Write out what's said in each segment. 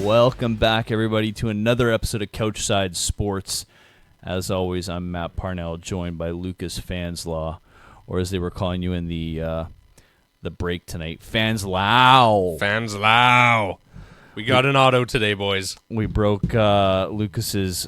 Welcome back, everybody, to another episode of Couchside Sports. As always, I'm Matt Parnell, joined by Lucas Fanslaw, or as they were calling you in the break tonight, Fanslaw. Fanslaw. We got an auto today, boys. We broke Lucas's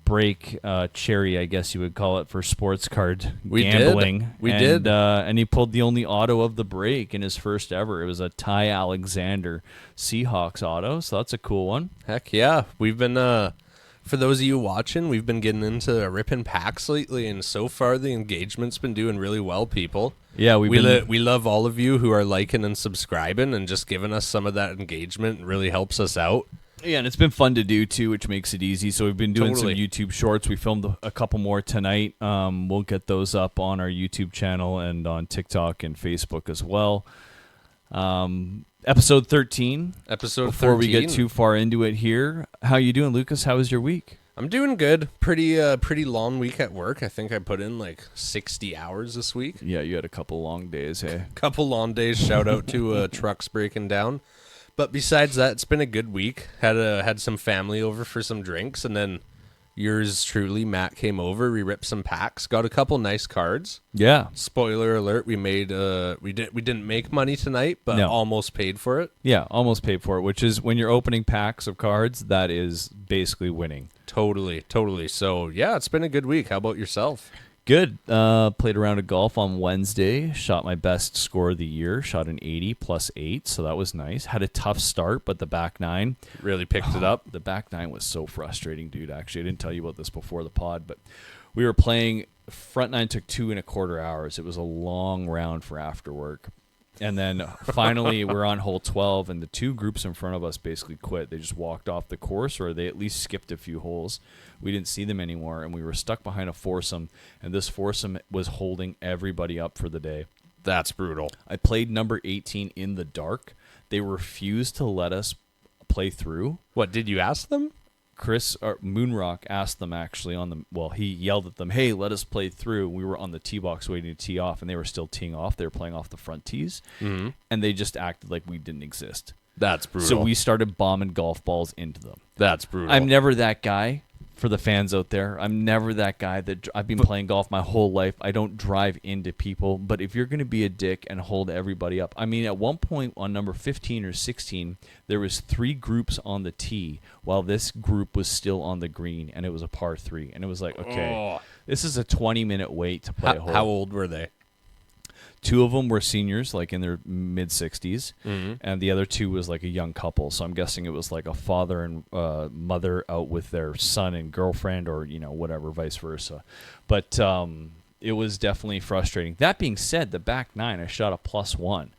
break cherry, I guess you would call it, for sports card gambling. We did. And he pulled the only auto of the break in his first ever. It was a Ty Alexander Seahawks auto, so that's a cool one. Heck yeah. We've been, for those of you watching, we've been getting into ripping packs lately, and so far the engagement's been doing really well, people. Yeah, we love all of you who are liking and subscribing and just giving us some of that engagement. It really helps us out. Yeah, and it's been fun to do, too, which makes it easy. So we've been doing some YouTube shorts. We filmed a couple more tonight. We'll get those up on our YouTube channel and on TikTok and Facebook as well. Episode 13. Before we get too far into it here, how you doing, Lucas? How was your week? I'm doing good. Pretty long week at work. I think I put in like 60 hours this week. Yeah, you had a couple long days, hey? Couple long days. Shout out to trucks breaking down. But besides that, it's been a good week. Had some family over for some drinks, and then yours truly, Matt, came over. We ripped some packs, got a couple nice cards. Yeah. Spoiler alert: we didn't make money tonight, but almost paid for it. Yeah, almost paid for it. Which is when you're opening packs of cards, that is basically winning. Totally. So yeah, it's been a good week. How about yourself? Good. Played a round of golf on Wednesday. Shot my best score of the year. Shot an 80 plus 8, so that was nice. Had a tough start, but the back nine really picked it up. The back nine was so frustrating, dude. Actually, I didn't tell you about this before the pod, but we were playing. Front nine took 2.25 hours. It was a long round for after work. And then finally we're on hole 12, and the two groups in front of us basically quit. They just walked off the course, or they at least skipped a few holes. We didn't see them anymore, and we were stuck behind a foursome, and this foursome was holding everybody up for the day. That's brutal. I played number 18 in the dark. They refused to let us play through. What, did you ask them? Chris Moonrock asked them actually he yelled at them, "Hey, let us play through." We were on the tee box waiting to tee off, and they were still teeing off. They were playing off the front tees, and they just acted like we didn't exist. That's brutal. So we started bombing golf balls into them. That's brutal. I'm never that guy. For the fans out there, I'm never that guy that I've been playing golf my whole life. I don't drive into people, but if you're going to be a dick and hold everybody up, I mean, at one point on number 15 or 16, there was 3 groups on the tee while this group was still on the green, and it was a par 3, and it was like, okay, this is a 20-minute wait to play a hole. How old were they? 2 of them were seniors, like in their mid-60s, and the other 2 was like a young couple. So I'm guessing it was like a father and mother out with their son and girlfriend, or whatever, vice versa. But it was definitely frustrating. That being said, the back nine, I shot a +1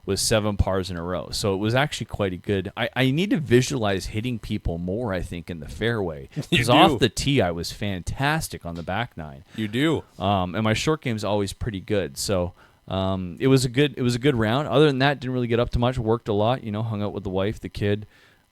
with 7 pars in a row. So it was actually quite a good. I need to visualize hitting people more, I think, in the fairway. Because off the tee, I was fantastic on the back nine. You do. And my short game's always pretty good. So. It was a good round. Other than that, didn't really get up to much. Worked a lot, hung out with the wife, the kid,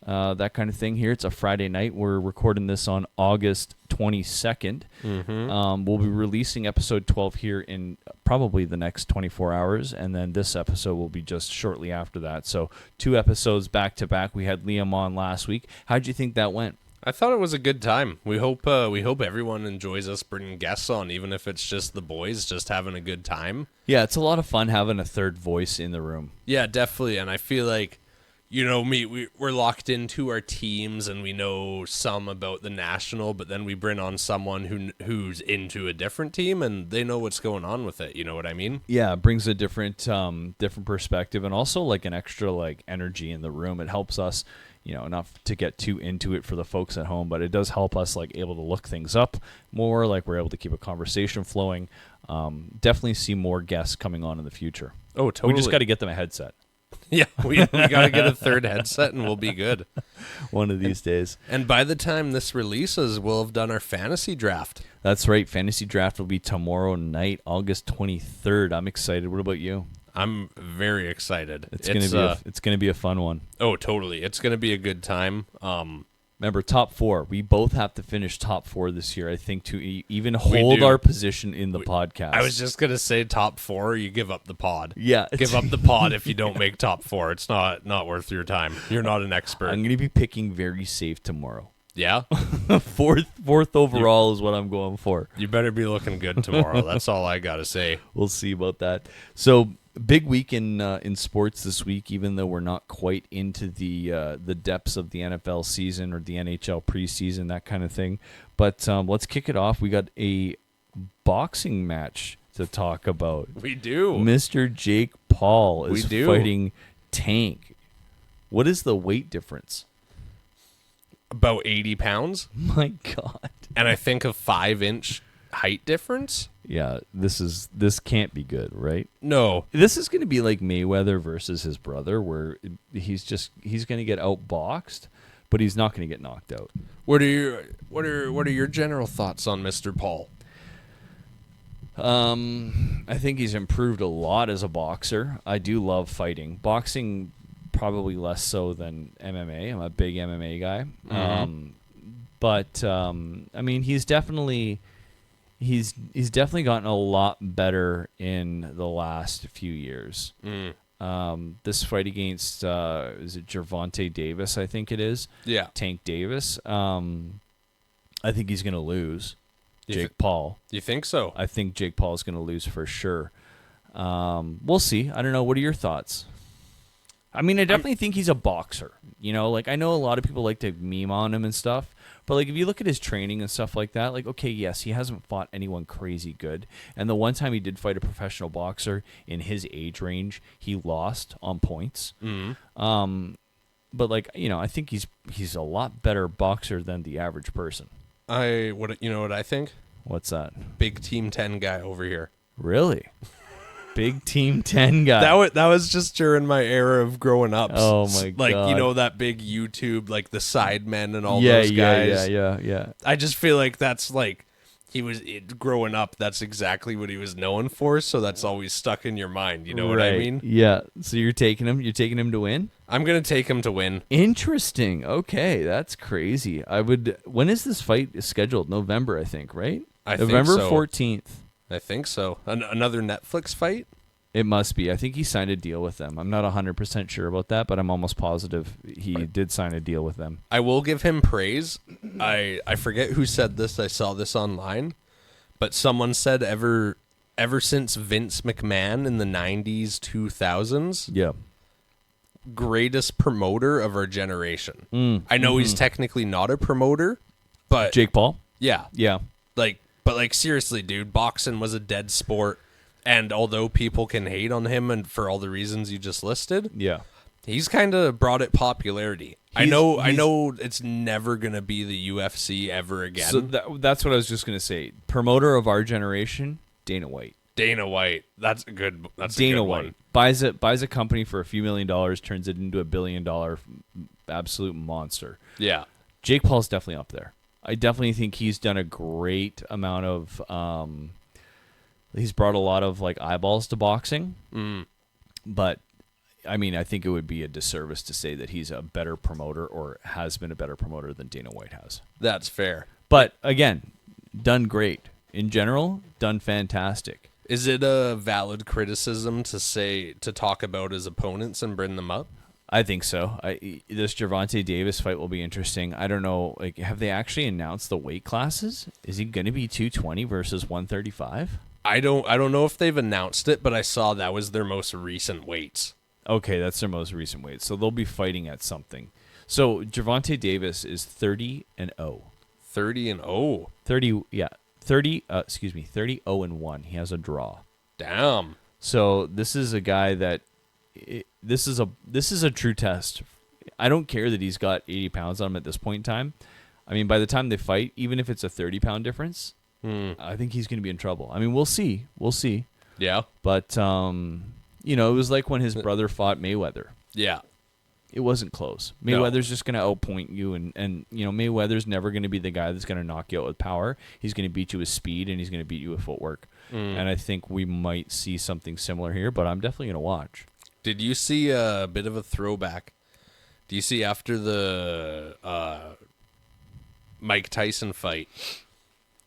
that kind of thing. Here, it's a Friday night. We're recording this on August 22nd. We'll be releasing episode 12 here in probably the next 24 hours, and then this episode will be just shortly after that. So 2 episodes back to back. We had Liam on last week. How'd you think that went? I thought it was a good time. We hope everyone enjoys us bringing guests on, even if it's just the boys, just having a good time. Yeah, it's a lot of fun having a third voice in the room. Yeah, definitely. And I feel like, we're locked into our teams, and we know some about the national, but then we bring on someone who's into a different team, and they know what's going on with it. You know what I mean? Yeah, it brings a different perspective, and also like an extra energy in the room. It helps us. Not to get too into it for the folks at home, but it does help us able to look things up more. We're able to keep a conversation flowing. Definitely see more guests coming on in the future. Oh, totally. We just got to get them a headset. Yeah, we got to get a third headset, and we'll be good. One of these days. And by the time this releases, we'll have done our fantasy draft. That's right. Fantasy draft will be tomorrow night, August 23rd. I'm excited. What about you? I'm very excited. It's gonna be a fun one. Oh, totally. It's gonna be a good time. Remember, top 4. We both have to finish top 4 this year, I think, to even hold our position in the podcast. I was just going to say top 4, you give up the pod. Yeah. Give up the pod if you don't make top 4. It's not worth your time. You're not an expert. I'm going to be picking very safe tomorrow. Yeah? fourth overall is what I'm going for. You better be looking good tomorrow. That's all I got to say. We'll see about that. So, big week in sports this week, even though we're not quite into the depths of the NFL season or the NHL preseason, that kind of thing. But let's kick it off. We got a boxing match to talk about. We do. Mr. Jake Paul is We do. fighting Tank. What is the weight difference? About 80 pounds. My God. And I think a 5-inch height difference. Yeah, this can't be good, right? No. This is going to be like Mayweather versus his brother, where he's going to get outboxed, but he's not going to get knocked out. What are your general thoughts on Mr. Paul? I think he's improved a lot as a boxer. I do love fighting. Boxing probably less so than MMA. I'm a big MMA guy. But I mean, he's definitely gotten a lot better in the last few years. This fight against is it Gervonta Davis? I think it is. Yeah. Tank Davis. I think he's going to lose. Paul. You think so? I think Jake Paul is going to lose for sure. We'll see. I don't know. What are your thoughts? I mean, I definitely think he's a boxer. You know, like I know a lot of people like to meme on him and stuff, but like if you look at his training and stuff like that, like okay, yes, he hasn't fought anyone crazy good. And the one time he did fight a professional boxer in his age range, he lost on points. But like, you know, I think he's a lot better boxer than the average person. You know what I think? What's that? Big Team 10 guy over here. Really? Big Team 10 guy. That was just during my era of growing up. Oh my God. Like, you know, that big YouTube, like the Sidemen and all those guys. Yeah. I just feel like that's like growing up, that's exactly what he was known for, so that's always stuck in your mind, you know what I mean? Yeah. So you're taking him to win? I'm going to take him to win. Interesting. Okay, that's crazy. When is this fight scheduled? November, I think, right? November 14th. I think so. Another Netflix fight? It must be. I think he signed a deal with them. I'm not 100% sure about that, but I'm almost positive he did sign a deal with them. I will give him praise. I forget who said this. I saw this online, but someone said ever since Vince McMahon in the 90s, 2000s, Yeah. greatest promoter of our generation. I know he's technically not a promoter, but Jake Paul? yeah. Yeah. But seriously, dude, boxing was a dead sport. And although people can hate on him and for all the reasons you just listed, Yeah. he's kind of brought it popularity. I know it's never going to be the UFC ever again. So that's what I was just going to say. Promoter of our generation, Dana White. Dana White, that's a good Dana one. White buys a company for a few $1 million, turns it into $1 billion absolute monster. Yeah. Jake Paul's definitely up there. I definitely think he's done a great amount of he's brought a lot of like eyeballs to boxing. But I mean, I think it would be a disservice to say that he's a better promoter or has been a better promoter than Dana White has. That's fair. But again, done great. In general, done fantastic. Is it a valid criticism to talk about his opponents and bring them up? I think so. This Gervonta Davis fight will be interesting. I don't know. Like, have they actually announced the weight classes? Is he going to be 220 versus 135? I don't know if they've announced it, but I saw that was their most recent weights. Okay, that's their most recent weight. So they'll be fighting at something. So Gervonta Davis is 30-0. 30-0. 30-0-1. He has a draw. Damn. So this is a guy that this is a true test. I don't care that he's got 80 pounds on him at this point in time. I mean, by the time they fight, even if it's a 30-pound difference, I think he's going to be in trouble. I mean, we'll see. Yeah. But you know, it was like when his brother fought Mayweather. Yeah. It wasn't close. Mayweather's just going to outpoint you, and you know, Mayweather's never going to be the guy that's going to knock you out with power. He's going to beat you with speed, and he's going to beat you with footwork. And I think we might see something similar here, but I'm definitely going to watch. Did you see a bit of a throwback? Do you see after the Mike Tyson fight,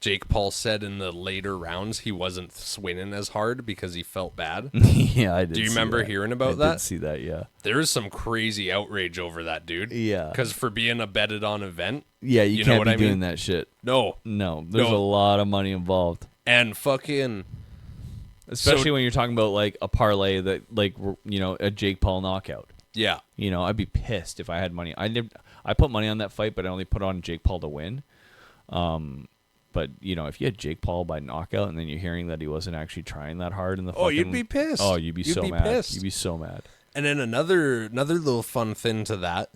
Jake Paul said in the later rounds he wasn't swinging as hard because he felt bad. Yeah, I did. Do you see remember that. hearing about I that? did see that, yeah. There was some crazy outrage over that, dude. Yeah. Because for being a betted on event. Yeah, you know can't what be I mean? doing that shit. No. There's No. a lot of money involved. And fucking. Especially when you're talking about like a parlay that like a Jake Paul knockout. Yeah. I'd be pissed if I had money. I put money on that fight, but I only put on Jake Paul to win. But if you had Jake Paul by knockout and then you're hearing that he wasn't actually trying that hard in the Oh, you'd be pissed. Oh, you'd be so mad. You'd be so mad. And then another little fun thing to that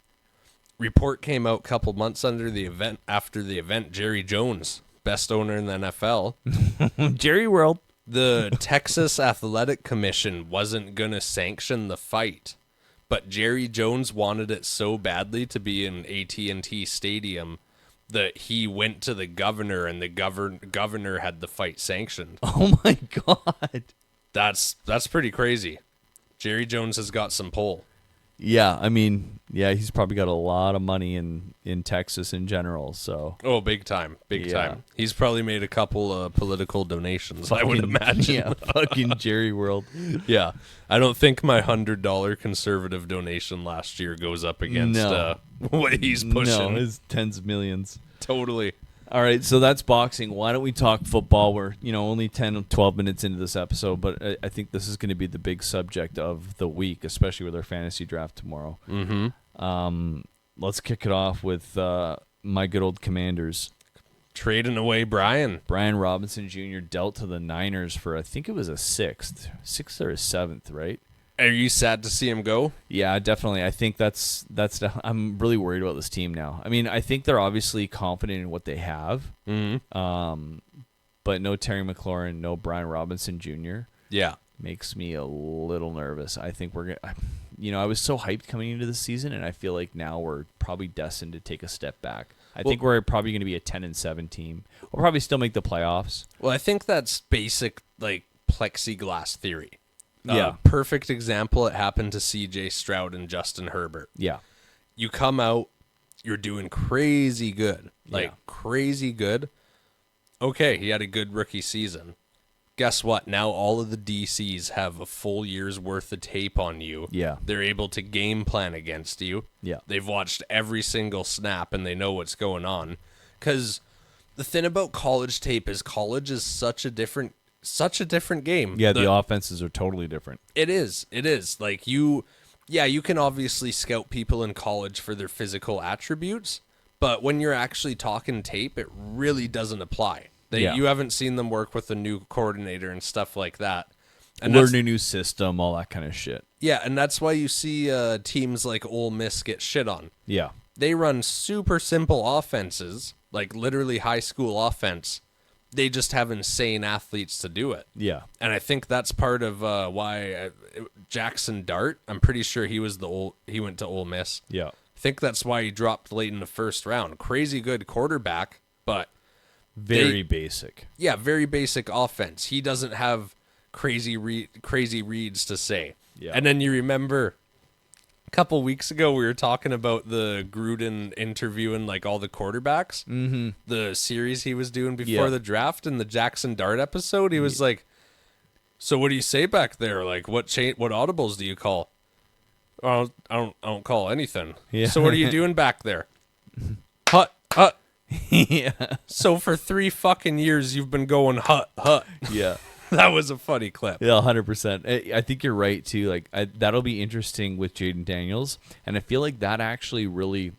report came out a couple months after the event. Jerry Jones, best owner in the NFL, Jerry World. The Texas Athletic Commission wasn't gonna sanction the fight, but Jerry Jones wanted it so badly to be in AT&T Stadium that he went to the governor, and the governor had the fight sanctioned. Oh my God. That's pretty crazy. Jerry Jones has got some pull. Yeah, I mean, he's probably got a lot of money in Texas in general. So Oh, big time. Yeah. He's probably made a couple political donations, I would imagine. Yeah, fucking Jerry World. Yeah. I don't think my $100 conservative donation last year goes up against No. what he's pushing. No, it's tens of millions. Totally. All right, so that's boxing. Why don't we talk football? We're only 10 or 12 minutes into this episode, but I think this is going to be the big subject of the week, especially with our fantasy draft tomorrow. Mm-hmm. Let's kick it off with my good old Commanders. Trading away Brian. Brian Robinson Jr. dealt to the Niners for, I think it was a sixth or a seventh, right? Are you sad to see him go? Yeah, definitely. I think I'm really worried about this team now. I mean, I think they're obviously confident in what they have. Mm-hmm. But no Terry McLaurin, no Brian Robinson Jr. Yeah. Makes me a little nervous. I think we're gonna, I was so hyped coming into the season, and I feel like now we're probably destined to take a step back. I think we're probably going to be a 10-7 team. We'll probably still make the playoffs. Well, I think that's basic, like, plexiglass theory. Yeah. Perfect example. It happened to C.J. Stroud and Justin Herbert. Yeah. You come out, you're doing crazy good. Like, Yeah. crazy good. Okay, he had a good rookie season. Guess what? Now all of the DCs have a full year's worth of tape on you. Yeah. They're able to game plan against you. Yeah. They've watched every single snap and they know what's going on. Because the thing about college tape is college is such a different game. Yeah, the offenses are totally different. It is. Like you can obviously scout people in college for their physical attributes, but when you're actually talking tape, it really doesn't apply. You haven't seen them work with a new coordinator and stuff like that. And Learn a new system, all that kind of shit. Yeah, and that's why you see teams like Ole Miss get shit on. Yeah. They run super simple offenses, like literally high school offense. They just have insane athletes to do it. Yeah. And I think that's part of why Jackson Dart, I'm pretty sure he went to Ole Miss. Yeah. I think that's why he dropped late in the first round. Crazy good quarterback, but Very basic. yeah, very basic offense. He doesn't have crazy reads to say. Yeah. And then you remember a couple weeks ago we were talking about the Gruden interviewing like all the quarterbacks. Mm-hmm. The series he was doing before Yeah. the draft, and the Jackson Dart episode, he was like, "So what do you say back there? Like what audibles do you call?" "Oh, I don't call anything." Yeah. "So what are you doing back there?" "Hut." Yeah. So for 3 fucking years you've been going hut. Yeah. That was a funny clip. Yeah, 100%. I think you're right too. Like that'll be interesting with Jaden Daniels, and I feel like that actually really,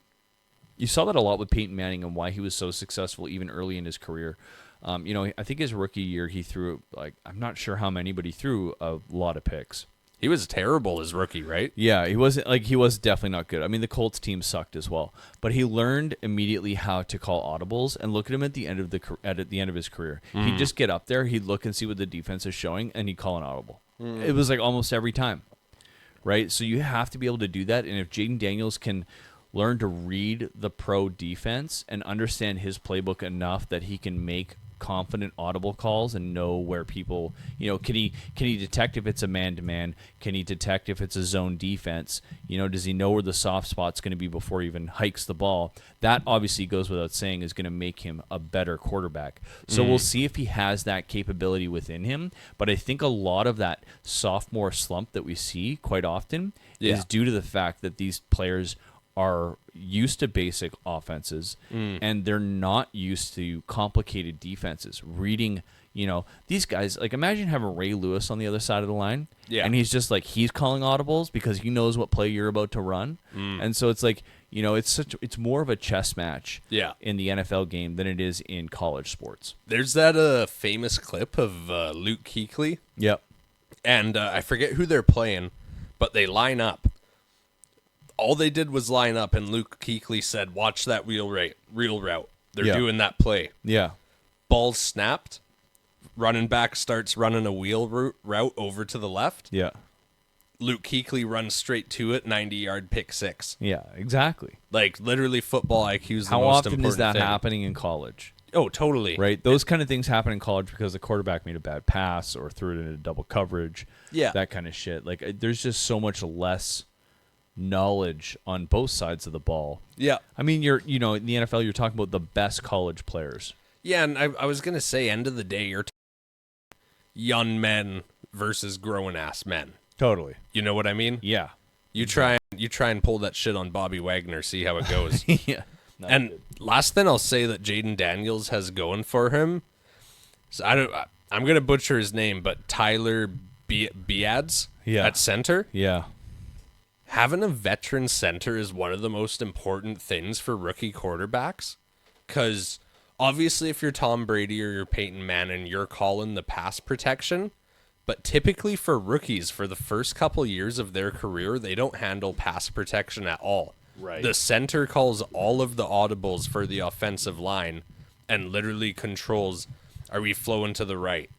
you saw that a lot with Peyton Manning and why he was so successful even early in his career. I think his rookie year he threw I'm not sure how many, but he threw a lot of picks. He was terrible as rookie, right? Yeah, he was definitely not good. I mean, the Colts team sucked as well, but he learned immediately how to call audibles. And look at him at the end of his career. He'd just get up there, he'd look and see what the defense is showing, and he'd call an audible. It was like almost every time, right? So you have to be able to do that. And if Jaden Daniels can learn to read the pro defense and understand his playbook enough that he can make confident audible calls and know where people, can he detect if it's a man-to-man? Can he detect if it's a zone defense? Does he know where the soft spot's going to be before he even hikes the ball? That obviously goes without saying is going to make him a better quarterback. So we'll see if he has that capability within him. But I think a lot of that sophomore slump that we see quite often is due to the fact that these players are used to basic offenses and they're not used to complicated defenses. Reading, these guys, like imagine having Ray Lewis on the other side of the line and he's just like, he's calling audibles because he knows what play you're about to run. And so it's like, it's more of a chess match in the NFL game than it is in college sports. There's that famous clip of Luke Kuechly. Yep. And I forget who they're playing, but they line up. All they did was line up, and Luke Kuechly said, watch that wheel route. They're doing that play. Yeah. Ball snapped. Running back starts running a wheel route over to the left. Yeah. Luke Kuechly runs straight to it, 90-yard pick six. Yeah, exactly. Like, literally, football IQ is the How most often important is that thing. happening in college? Oh, totally. Right? Those kind of things happen in college because the quarterback made a bad pass or threw it into double coverage. Yeah. That kind of shit. Like, there's just so much less knowledge on both sides of the ball. Yeah. I mean, in the NFL, you're talking about the best college players. Yeah, and I was going to say, end of the day, you're young men versus grown-ass men. Totally. You know what I mean? Yeah. You try and pull that shit on Bobby Wagner, see how it goes. Yeah. And last thing I'll say that Jaden Daniels has going for him, so I'm going to butcher his name, but Tyler Biads at center. Yeah. Having a veteran center is one of the most important things for rookie quarterbacks, because obviously if you're Tom Brady or you're Peyton Manning, you're calling the pass protection, but typically for rookies, for the first couple years of their career, they don't handle pass protection at all. Right. The center calls all of the audibles for the offensive line and literally controls, are we flowing to the right?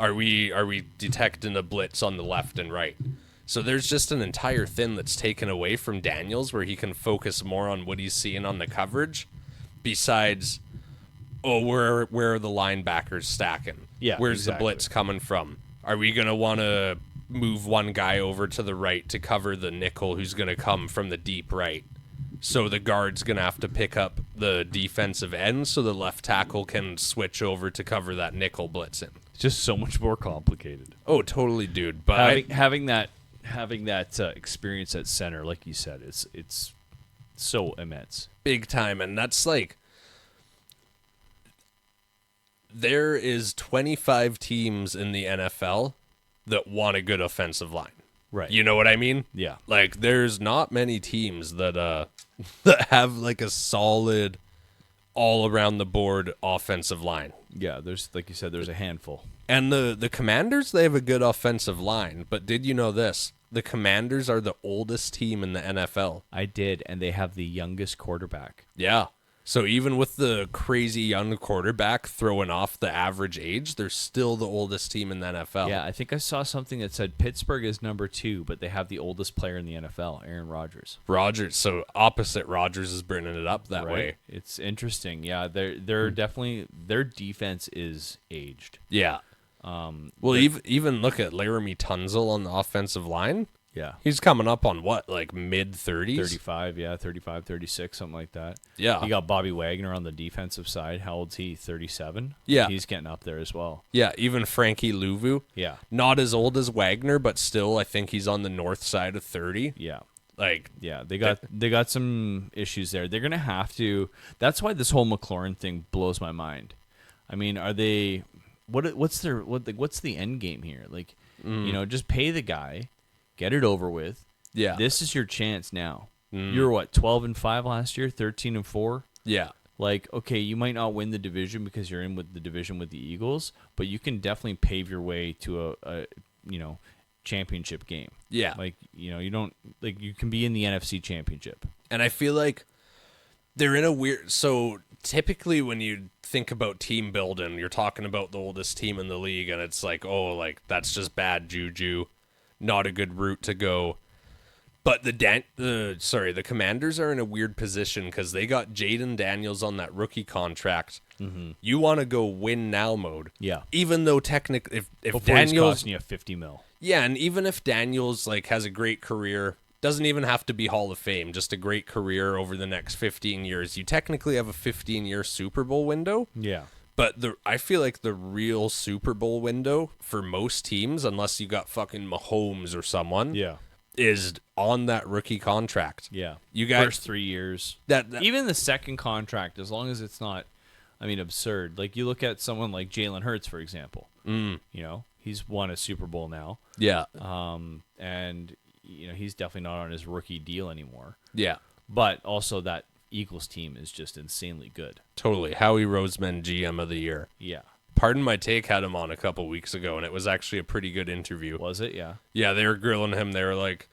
Are we detecting a blitz on the left and right? So there's just an entire thing that's taken away from Daniels where he can focus more on what he's seeing on the coverage besides, where are the linebackers stacking? Yeah, Where's the exactly. blitz coming from? Are we going to want to move one guy over to the right to cover the nickel who's going to come from the deep right? So the guard's going to have to pick up the defensive end so the left tackle can switch over to cover that nickel blitzing. It's just so much more complicated. Oh, totally, dude. But Having that experience at center, like you said, it's so immense. big time, and that's like, there is 25 teams in the NFL that want a good offensive line. Right. You know what I mean? Yeah. Like, there's not many teams that that have like a solid all around the board offensive line. Yeah, there's, like you said, there's a handful. And the Commanders, they have a good offensive line, but did you know this? The Commanders are the oldest team in the NFL. I did, and they have the youngest quarterback. Yeah. So even with the crazy young quarterback throwing off the average age, they're still the oldest team in the NFL. Yeah, I think I saw something that said Pittsburgh is number 2, but they have the oldest player in the NFL, Aaron Rodgers. Rodgers. So opposite Rodgers is bringing it up that way. It's interesting. Yeah, they're definitely, their defense is aged. Yeah. Well, even look at Laramie Tunzel on the offensive line. Yeah. He's coming up on what, like mid-30s? 35, yeah, 35, 36, something like that. Yeah. You got Bobby Wagner on the defensive side. How old's he? 37? Yeah. He's getting up there as well. Yeah, even Frankie Louvu. Yeah. Not as old as Wagner, but still, I think he's on the north side of 30. Yeah. Like, Yeah, they got some issues there. They're gonna have to. That's why this whole McLaurin thing blows my mind. I mean, are they? What's the end game here? Like, just pay the guy, get it over with. yeah. This is your chance now. You're what, 12-5 last year, 13-4. Yeah. Like, okay, you might not win the division because you're in with the division with the Eagles, but you can definitely pave your way to a championship game. Yeah. Like, you don't, like, you can be in the NFC championship. And I feel like they're in a weird... So typically when you think about team building, you're talking about the oldest team in the league, and it's like, oh, like, that's just bad juju. Not a good route to go. But the Commanders are in a weird position because they got Jaden Daniels on that rookie contract. Mm-hmm. You want to go win now mode. Yeah. Even though technically, if Before Daniels, he's costing you 50 mil. yeah, and even if Daniels like has a great career, doesn't even have to be Hall of Fame, just a great career over the next 15 years. You technically have a 15-year Super Bowl window. Yeah. But I feel like the real Super Bowl window for most teams, unless you got fucking Mahomes or someone, Yeah. is on that rookie contract. Yeah. You guys, First 3 years. that Even the second contract, as long as it's not, absurd. Like, you look at someone like Jalen Hurts, for example. You know, he's won a Super Bowl now. yeah, And, he's definitely not on his rookie deal anymore. yeah, But also that Eagles team is just insanely good. totally. Howie Roseman, GM of the year. Yeah. Pardon My Take had him on a couple weeks ago, and it was actually a pretty good interview. Was it? Yeah. Yeah, they were grilling him. They were like,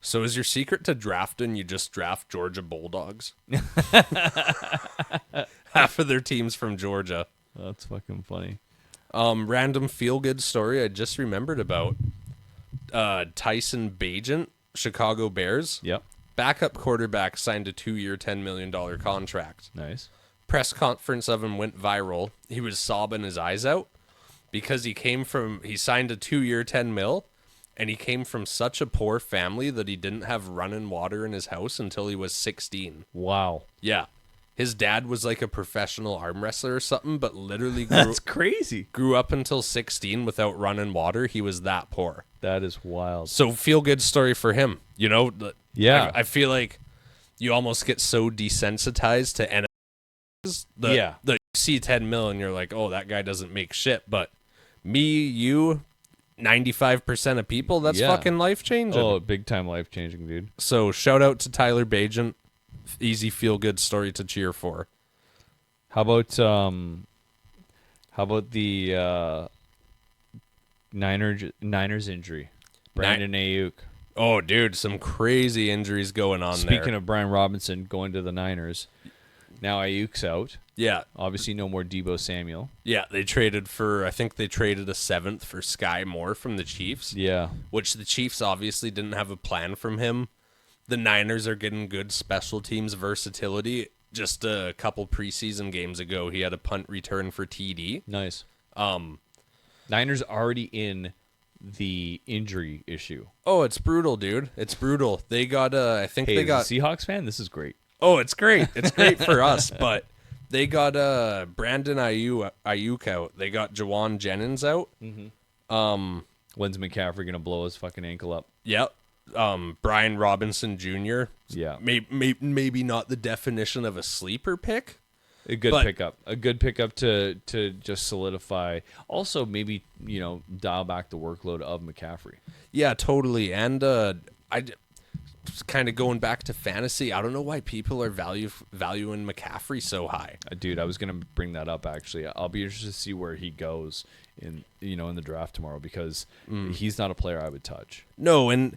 "So is your secret to drafting? You just draft Georgia Bulldogs? Half of their team's from Georgia." That's fucking funny. Random feel-good story I just remembered about. Tyson Bagent, Chicago Bears. Yep. Backup quarterback signed a 2-year, $10 million contract. Nice. Press conference of him went viral. He was sobbing his eyes out because he signed a 2-year, 10 mil, and he came from such a poor family that he didn't have running water in his house until he was 16. Wow. Yeah. His dad was like a professional arm wrestler or something, but literally That's crazy. grew up until 16 without running water. He was that poor. That is wild. So feel good story for him. You know, Yeah. I feel like you almost get so desensitized to NFLs that Yeah. you see 10 mil and you're like, oh, that guy doesn't make shit. But me, you, 95% of people, that's Yeah. fucking life changing. Oh, big time life changing, dude. So shout out to Tyler Bagent. Easy feel good story to cheer for. How about the Niners injury? Brandon Ayuk. Oh, dude, some crazy injuries going on there. Speaking of Brian Robinson going to the Niners, now Ayuk's out. Yeah. Obviously, no more Deebo Samuel. Yeah, I think they traded a 7th for Sky Moore from the Chiefs. Yeah. Which the Chiefs obviously didn't have a plan from him. The Niners are getting good special teams versatility. Just a couple preseason games ago, he had a punt return for TD. Nice. Niners already in the injury issue. Oh, it's brutal, dude. It's brutal. They got I think Hey, they as got a Seahawks fan, this is great. Oh, it's great. It's great for us, but they got Brandon Ayuk out. They got Jawan Jennings out. When's McCaffrey gonna blow his fucking ankle up? Yep. Brian Robinson Jr. Yeah. Maybe not the definition of a sleeper pick. A good But- pickup. A good pickup to just solidify. Also, maybe, dial back the workload of McCaffrey. Yeah, totally. And kind of going back to fantasy, I don't know why people are valuing McCaffrey so high. Dude, I was gonna bring that up actually. I'll be interested to see where he goes in the draft tomorrow because he's not a player I would touch. No, and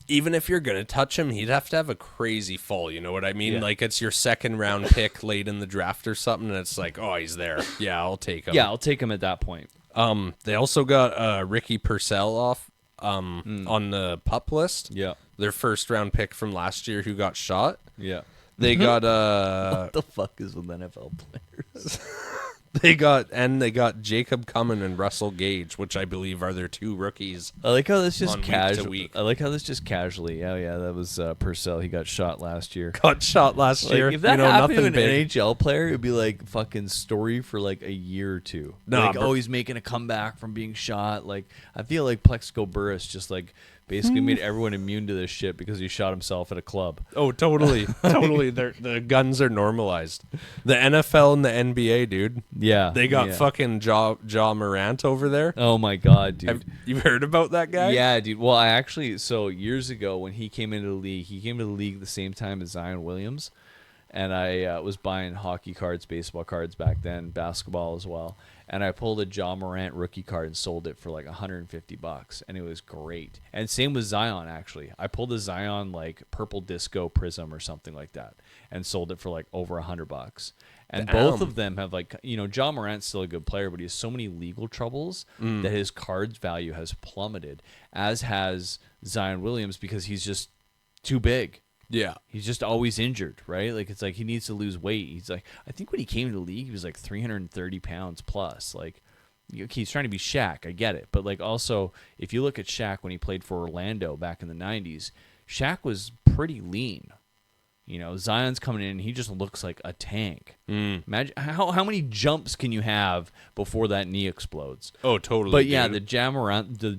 even if you're going to touch him, he'd have to have a crazy fall. You know what I mean? Yeah. Like it's your 2nd round pick late in the draft or something, and it's like, oh, he's there. Yeah, I'll take him. Yeah, I'll take him at that point. They also got Ricky Purcell off on the PUP list. Yeah. Their 1st round pick from last year who got shot. Yeah. They got What the fuck is with NFL players? they got Jacob Cummin and Russell Gage, which I believe are their 2 rookies. I like how this just On week to casual. week. I like how this just casually. Oh yeah, that was Purcell. He got shot last year. Got shot last Like, year. if that happened to nothing an big. NHL player, it'd be like fucking story for like a year or two. Nah, like, bro. he's making a comeback from being shot. Like, I feel like Plexico Burris just like basically made everyone immune to this shit because he shot himself at a club. Oh, totally, totally. The guns are normalized. The NFL and the NBA, dude. Yeah, They got yeah. fucking Ja Morant over there. Oh my god, dude. Have you heard about that guy? Yeah, dude. Well, I actually, so years ago when he came into the league, he came to the league the same time as Zion Williams. And I was buying hockey cards, baseball cards back then, basketball as well. And I pulled a Ja Morant rookie card and sold it for like $150. And it was great. And same with Zion, actually. I pulled a Zion like purple disco prism or something like that and sold it for like over $100. And both Damn. of them have like, Ja Morant's still a good player, but he has so many legal troubles that his card's value has plummeted, as has Zion Williams because he's just too big. Yeah. He's just always injured, right? Like, it's like he needs to lose weight. He's like, I think when he came to the league, he was like 330 pounds plus. Like, he's trying to be Shaq. I get it. But, like, also, if you look at Shaq when he played for Orlando back in the 90s, Shaq was pretty lean. You know, Zion's coming in, and he just looks like a tank. Imagine how many jumps can you have before that knee explodes? Oh, totally. But yeah, dude. the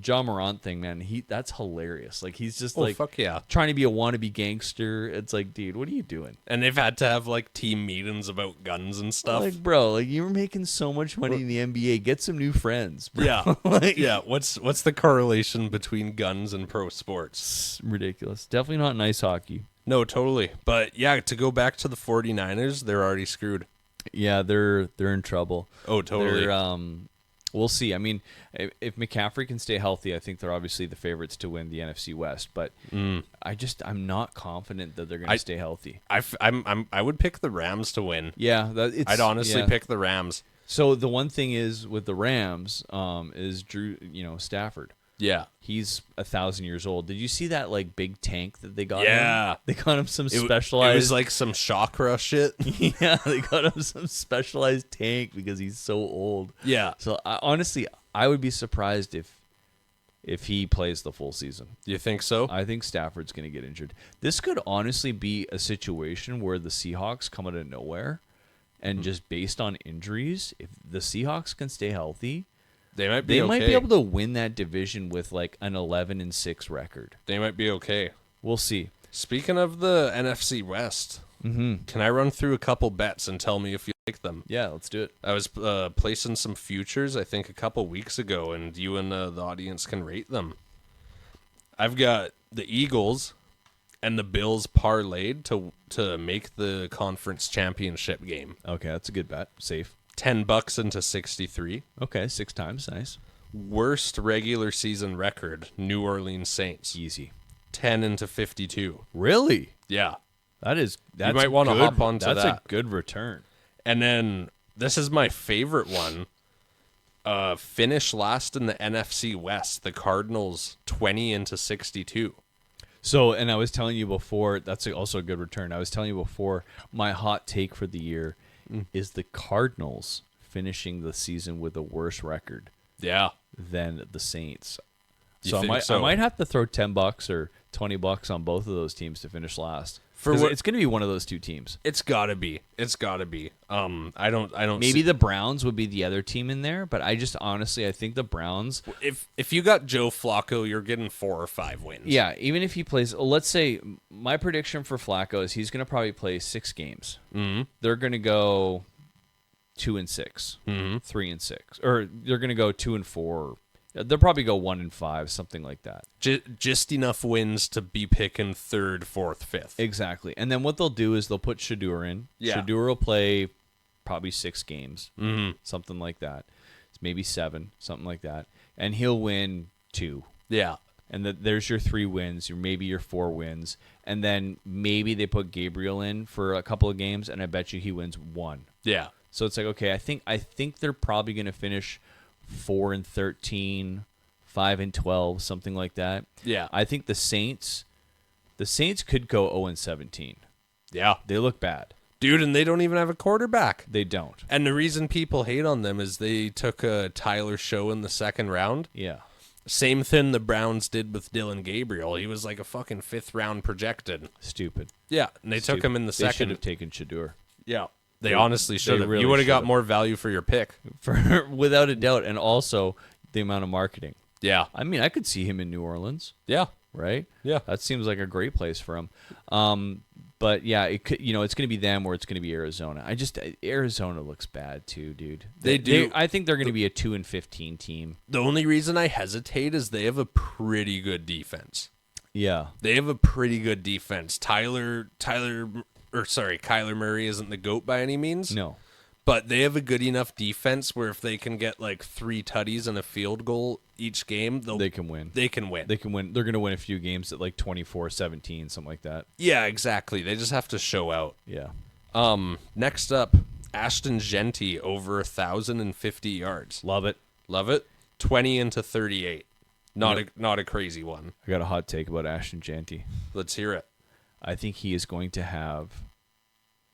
Ja Morant thing, man, that's hilarious. Like, he's just like fuck yeah. trying to be a wannabe gangster. It's like, dude, what are you doing? And they've had to have like team meetings about guns and stuff. Like, bro, like, you were making so much money in the NBA. Get some new friends, bro. Yeah. Like, Yeah. What's the correlation between guns and pro sports? it's ridiculous. Definitely not in ice hockey. No, totally. But yeah, to go back to the 49ers, they're already screwed. Yeah, they're in trouble. Oh, totally. We'll see. I mean, if McCaffrey can stay healthy, I think they're obviously the favorites to win the NFC West. But I'm not confident that they're going to stay healthy. I would pick the Rams to win. Yeah, I'd honestly pick the Rams. So the one thing is with the Rams, is Drew, Stafford. Yeah. He's 1,000 years old. Did you see that like big tank that they got? Yeah. Him? They got him some It specialized. was like some chakra shit. Yeah, they got him some specialized tank because he's so old. Yeah. So honestly, I would be surprised if he plays the full season. You think so? I think Stafford's going to get injured. This could honestly be a situation where the Seahawks come out of nowhere, and just based on injuries, if the Seahawks can stay healthy, They might be able to win that division with like an 11-6 record. They might be okay. We'll see. Speaking of the NFC West, can I run through a couple bets and tell me if you like them? Yeah, let's do it. I was placing some futures, I think, a couple weeks ago, and you and the audience can rate them. I've got the Eagles and the Bills parlayed to make the conference championship game. Okay, that's a good bet. Safe. $10 into 63. Okay, 6 times. Nice. Worst regular season record, New Orleans Saints. Easy. 10 into 52. Really? Yeah. That's might wanna good- hop onto that's that. a good return. And then this is my favorite one. Finish last in the NFC West. The Cardinals 20 into 62. So, and I was telling you before, that's also a good return. I was telling you before, my hot take for the year is the Cardinals finishing the season with a worse record Yeah. than the Saints. You So, think I might have to throw $10 or $20 on both of those teams to finish last. For 'Cause what- it's going to be one of those two teams. It's gotta be. I don't Maybe see- the Browns would be the other team in there, but I think the Browns. if you got Joe Flacco, you're getting 4 or 5 wins. Yeah, even if he plays, let's say my prediction for Flacco is he's going to probably play 6 games. Mm-hmm. They're going to go 2-6, 3-6, or they're going to go 2-4. They'll probably go 1-5, something like that. Just enough wins to be picking 3rd, 4th, 5th. Exactly. And then what they'll do is they'll put Shador in. Yeah. Shador will play probably 6 games, something like that. It's maybe 7, something like that. And he'll win 2. Yeah. And there's your 3 wins, maybe your 4 wins. And then maybe they put Gabriel in for a couple of games, and I bet you he wins 1. Yeah. So it's like, okay, I think they're probably going to finish 4-13, 5-12, something like that. Yeah. I think the Saints could go 0-17. Yeah. They look bad. Dude, and they don't even have a quarterback. They don't. And the reason people hate on them is they took Tyler Show in the 2nd round. Yeah. Same thing the Browns did with Dylan Gabriel. He was like a fucking 5th round projected. Stupid. Yeah, and they took him in the They should 2nd. have taken Shador. Yeah. They honestly should have. really You would have got should've. more value for your pick. Without a doubt. And also the amount of marketing. Yeah. I mean, I could see him in New Orleans, Yeah. right? Yeah. That seems like a great place for him. But yeah, it could, it's going to be them or it's going to be Arizona. Arizona looks bad too, dude. They do. I think they're going to be a 2-15 team. The only reason I hesitate is they have a pretty good defense. Yeah. They have a pretty good defense. Kyler Murray isn't the GOAT by any means. No. But they have a good enough defense where if they can get like 3 tutties and a field goal each game, They can win. They can win. They can win. They're going to win a few games at like 24-17, something like that. Yeah, exactly. They just have to show out. Yeah. Next up, Ashton Genty over 1,050 yards. Love it. Love it. 20 into 38. Not a crazy one. I got a hot take about Ashton Genty. Let's hear it. I think he is going to have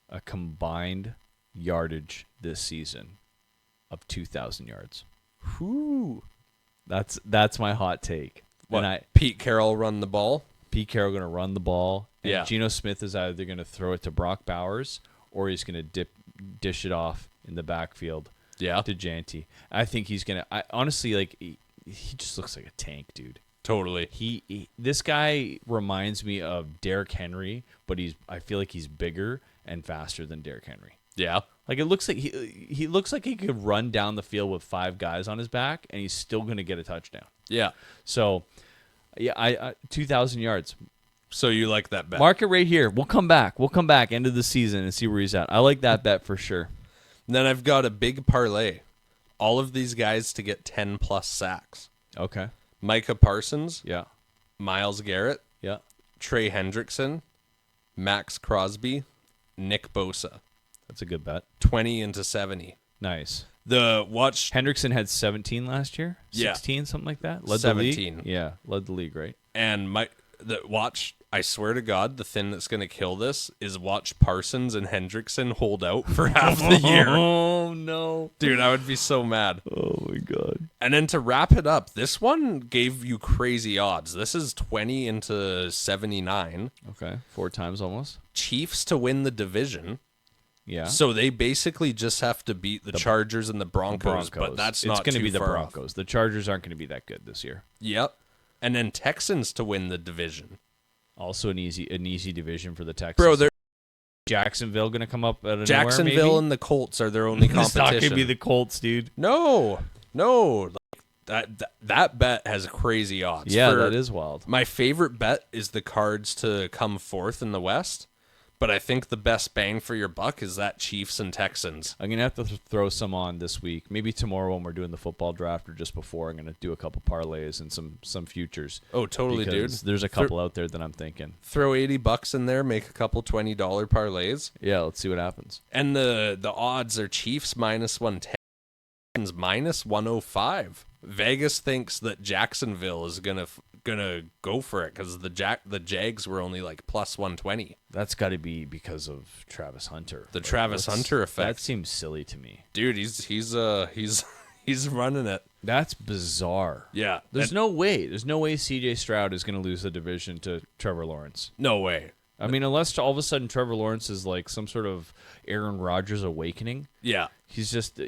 a combined yardage this season of 2,000 yards. Whoo. That's my hot take. What, And Pete Carroll run the ball? Pete Carroll going to run the ball. And Yeah. Geno Smith is either going to throw it to Brock Bowers or he's going to dish it off in the backfield Yeah. to Janty. I think he's going to honestly, like, he just looks like a tank, dude. Totally. This guy reminds me of Derrick Henry, but I feel like he's bigger and faster than Derrick Henry. Yeah. Like, it looks like he looks like he could run down the field with 5 guys on his back and he's still going to get a touchdown. Yeah. So, yeah, I 2,000 yards. So you like that bet? Mark it right here. We'll come back end of the season and see where he's at. I like that bet for sure. And then I've got a big parlay. All of these guys to get 10 plus sacks. Okay. Micah Parsons, Yeah. Myles Garrett, Yeah. Trey Hendrickson, Max Crosby, Nick Bosa. That's a good bet. 20 into 70. Nice. The watch Hendrickson had 17 last year? Yeah. 16, something like that? Led 17. the league? Yeah, led the league, right? and watch, I swear to God, the thing that's going to kill this is watch Parsons and Hendrickson hold out for half the year. Oh, no. Dude, I would be so mad. Oh, my God. And then to wrap it up, this one gave you crazy odds. This is 20 into 79. Okay, 4 times almost. Chiefs to win the division. Yeah. So they basically just have to beat the Chargers and the Broncos, but that's not going to too be the far off. Broncos. The Chargers aren't going to be that good this year. Yep. And then Texans to win the division. Also an easy division for the Texans. Bro, they're Jacksonville going to come up out of Jacksonville nowhere, maybe? and the Colts are their only It's competition. not going to be the Colts, dude. No. Like, that bet has crazy odds. Yeah, that is wild. My favorite bet is the Cards to come fourth in the West, but I think the best bang for your buck is that Chiefs and Texans. I'm going to have to throw some on this week. Maybe tomorrow when we're doing the football draft or just before, I'm going to do a couple parlays and some futures. Oh, totally, because dude. There's a couple out there that I'm thinking. Throw $80 in there, make a couple $20 parlays. Yeah, let's see what happens. And the odds are Chiefs minus 110, minus 105. Vegas thinks that Jacksonville is gonna go for it because the Jags were only like plus 120. That's got to be because of Travis Hunter. The Travis Hunter effect. That seems silly to me. Dude, he's running it. That's bizarre. Yeah, There's no way CJ Stroud is going to lose the division to Trevor Lawrence. no way. I mean, unless all of a sudden Trevor Lawrence is like some sort of Aaron Rodgers awakening. Yeah, He's just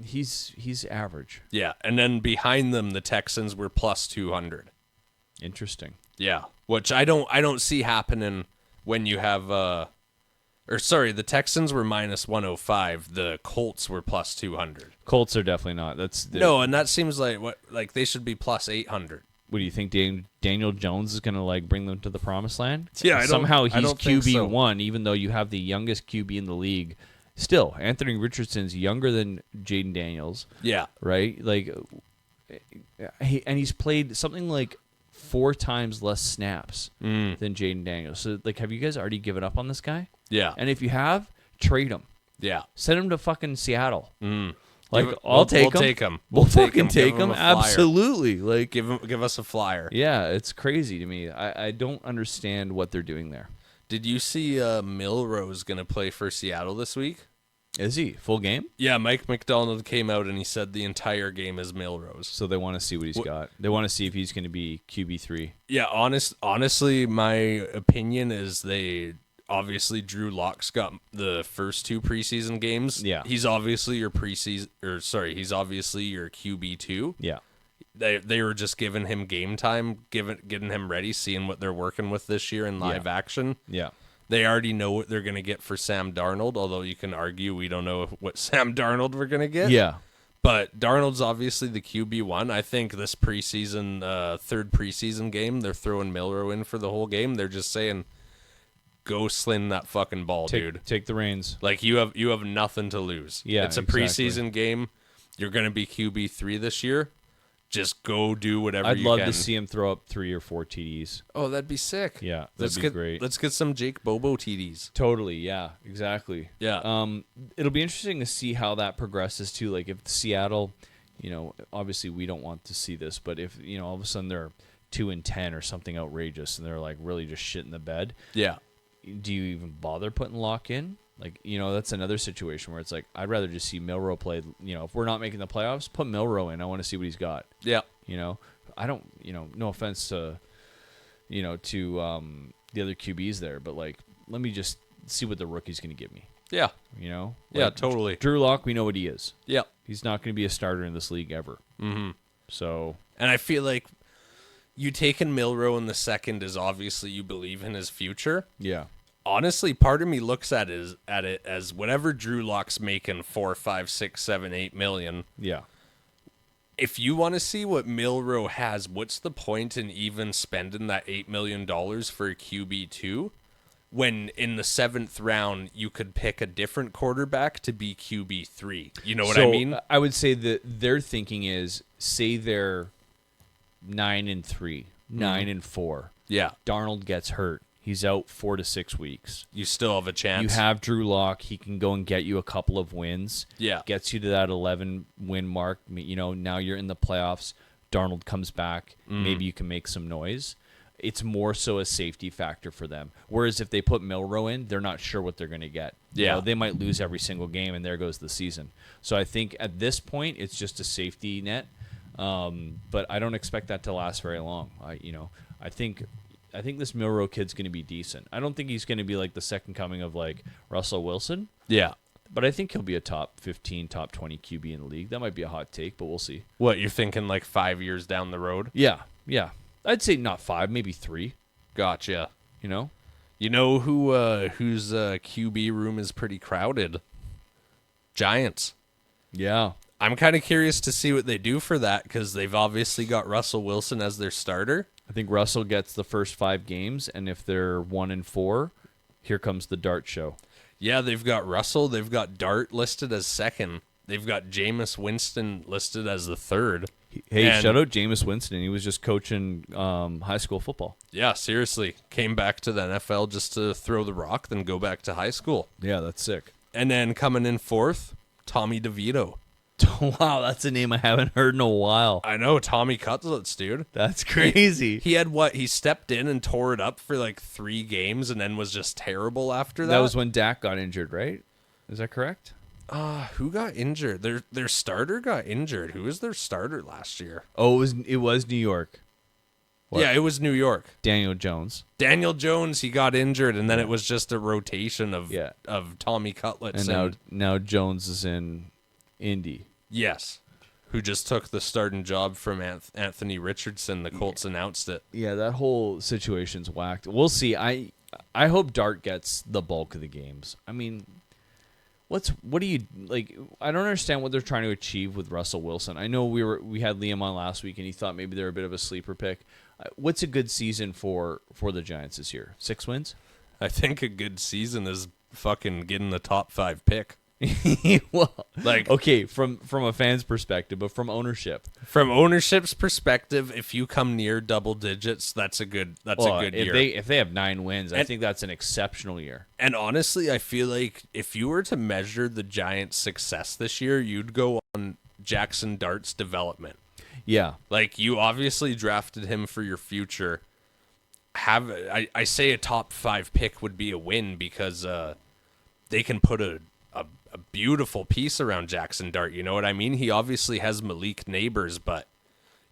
he's average. yeah. And then behind them, the Texans were plus 200. Interesting. Yeah, which I don't see happening when you have the Texans were minus 105. The Colts were plus 200. Colts are definitely not. No, and that seems like they should be plus 800. What do you think? Daniel Jones is going to like bring them to the promised land? Yeah, I don't- somehow I he's don't think so. QB1, even though you have the youngest QB in the league. Still, Anthony Richardson's younger than Jaden Daniels, Yeah, right? Like, he's played something like 4 times less snaps than Jaden Daniels. So, like, have you guys already given up on this guy? yeah, And if you have, trade him. yeah. Send him to fucking Seattle. Like, We'll I'll take him. We'll take him. We'll fucking Give take him him. a flyer. Absolutely. Like, Give us a flyer. yeah, it's crazy to me. I don't understand what they're doing there. Did you see Milrose gonna play for Seattle this week? Is he full game? Yeah, Mike McDonald came out and he said the entire game is Milrose. So they want to see what he's got. They want to see if he's going to be QB3. Yeah, honestly, my opinion is they obviously Drew Lock's got the first 2 preseason games. Yeah. He's obviously your he's obviously your QB2. Yeah. They were just giving him game time, getting him ready, seeing what they're working with this year in live action. Yeah. They already know what they're going to get for Sam Darnold, although you can argue we don't know what Sam Darnold we're going to get. Yeah. But Darnold's obviously the QB1. I think this preseason, third preseason game, they're throwing Milroe in for the whole game. They're just saying, go sling that fucking ball, dude. Take the reins. Like, you have nothing to lose. Yeah, it's a exactly. preseason game. You're going to be QB3 this year. Just go do whatever I'd you love can. to see him throw up 3 or 4 TDs. Oh, that'd be sick. Yeah, that'd be great. Let's get some Jake Bobo TDs. Totally. Yeah. Exactly. Yeah. It'll be interesting to see how that progresses too. Like if Seattle, obviously we don't want to see this, but if all of a sudden they're 2-10 or something outrageous, and they're like really just shit in the bed. Yeah. Do you even bother putting Locke in? Like, that's another situation where it's like, I'd rather just see Milrow play. If we're not making the playoffs, put Milrow in. I want to see what he's got. Yeah. I don't, no offense to, to the other QBs there, but like, let me just see what the rookie's going to give me. Yeah. Like, totally. Drew Lock, we know what he is. Yeah. He's not going to be a starter in this league ever. Mm-hmm. So. And I feel like you taking Milrow in the second is obviously you believe in his future. Yeah. Honestly, part of me looks at it as whatever Drew Lock's making 4, 5, 6, 7, 8 million. Yeah. If you want to see what Milrow has, what's the point in even spending that $8 million for a QB2 when in the 7th round you could pick a different quarterback to be QB3? You know what I mean? I would say that their thinking is, say they're 9-3, 9-4. Yeah. Darnold gets hurt. He's out 4 to 6 weeks. You still have a chance. You have Drew Lock. He can go and get you a couple of wins. Yeah. Gets you to that 11-win mark. Now you're in the playoffs. Darnold comes back. Maybe you can make some noise. It's more so a safety factor for them. Whereas if they put Milrow in, they're not sure what they're going to get. Yeah. They might lose every single game, and there goes the season. So I think at this point, it's just a safety net. But I don't expect that to last very long. I think this Milrow kid's going to be decent. I don't think he's going to be like the second coming of like Russell Wilson. Yeah. But I think he'll be a top 15, top 20 QB in the league. That might be a hot take, but we'll see. What, you're thinking like 5 years down the road? Yeah. I'd say not 5, maybe 3. Gotcha. You know whose QB room is pretty crowded? Giants. Yeah. I'm kind of curious to see what they do for that because they've obviously got Russell Wilson as their starter. I think Russell gets the first 5 games, and if they're 1-4, here comes the Dart show. Yeah, they've got Russell. They've got Dart listed as second. They've got Jameis Winston listed as the third. Hey, shout out Jameis Winston. He was just coaching high school football. Yeah, seriously. Came back to the NFL just to throw the rock, then go back to high school. Yeah, that's sick. And then coming in fourth, Tommy DeVito. Wow, that's a name I haven't heard in a while. I know, Tommy Cutlets, dude. That's crazy. He had what? He stepped in and tore it up for like 3 games and then was just terrible after that. That was when Dak got injured, right? Is that correct? Who got injured? Their starter got injured. Who was their starter last year? Oh, it was New York. What? Yeah, it was New York. Daniel Jones. Daniel Jones, he got injured, and then it was just a rotation of Tommy Cutlets. And now Jones is in Indy. Yes. Who just took the starting job from Anthony Richardson. The Colts announced it. Yeah, that whole situation's whacked. We'll see. I hope Dart gets the bulk of the games. I mean, what do you like? I don't understand what they're trying to achieve with Russell Wilson. I know we had Liam on last week, and he thought maybe they're a bit of a sleeper pick. What's a good season for the Giants this year? 6 wins? I think a good season is fucking getting the top 5 pick. Well, okay, from a fan's perspective, but from ownership. From ownership's perspective, if you come near double digits, that's a good year. If they have 9 wins, I think that's an exceptional year. And honestly, I feel like if you were to measure the Giants' success this year, you'd go on Jackson Dart's development. Yeah. Like, you obviously drafted him for your future. I say a top 5 pick would be a win because they can put a beautiful piece around Jackson Dart. You know what I mean? He obviously has Malik Neighbors, but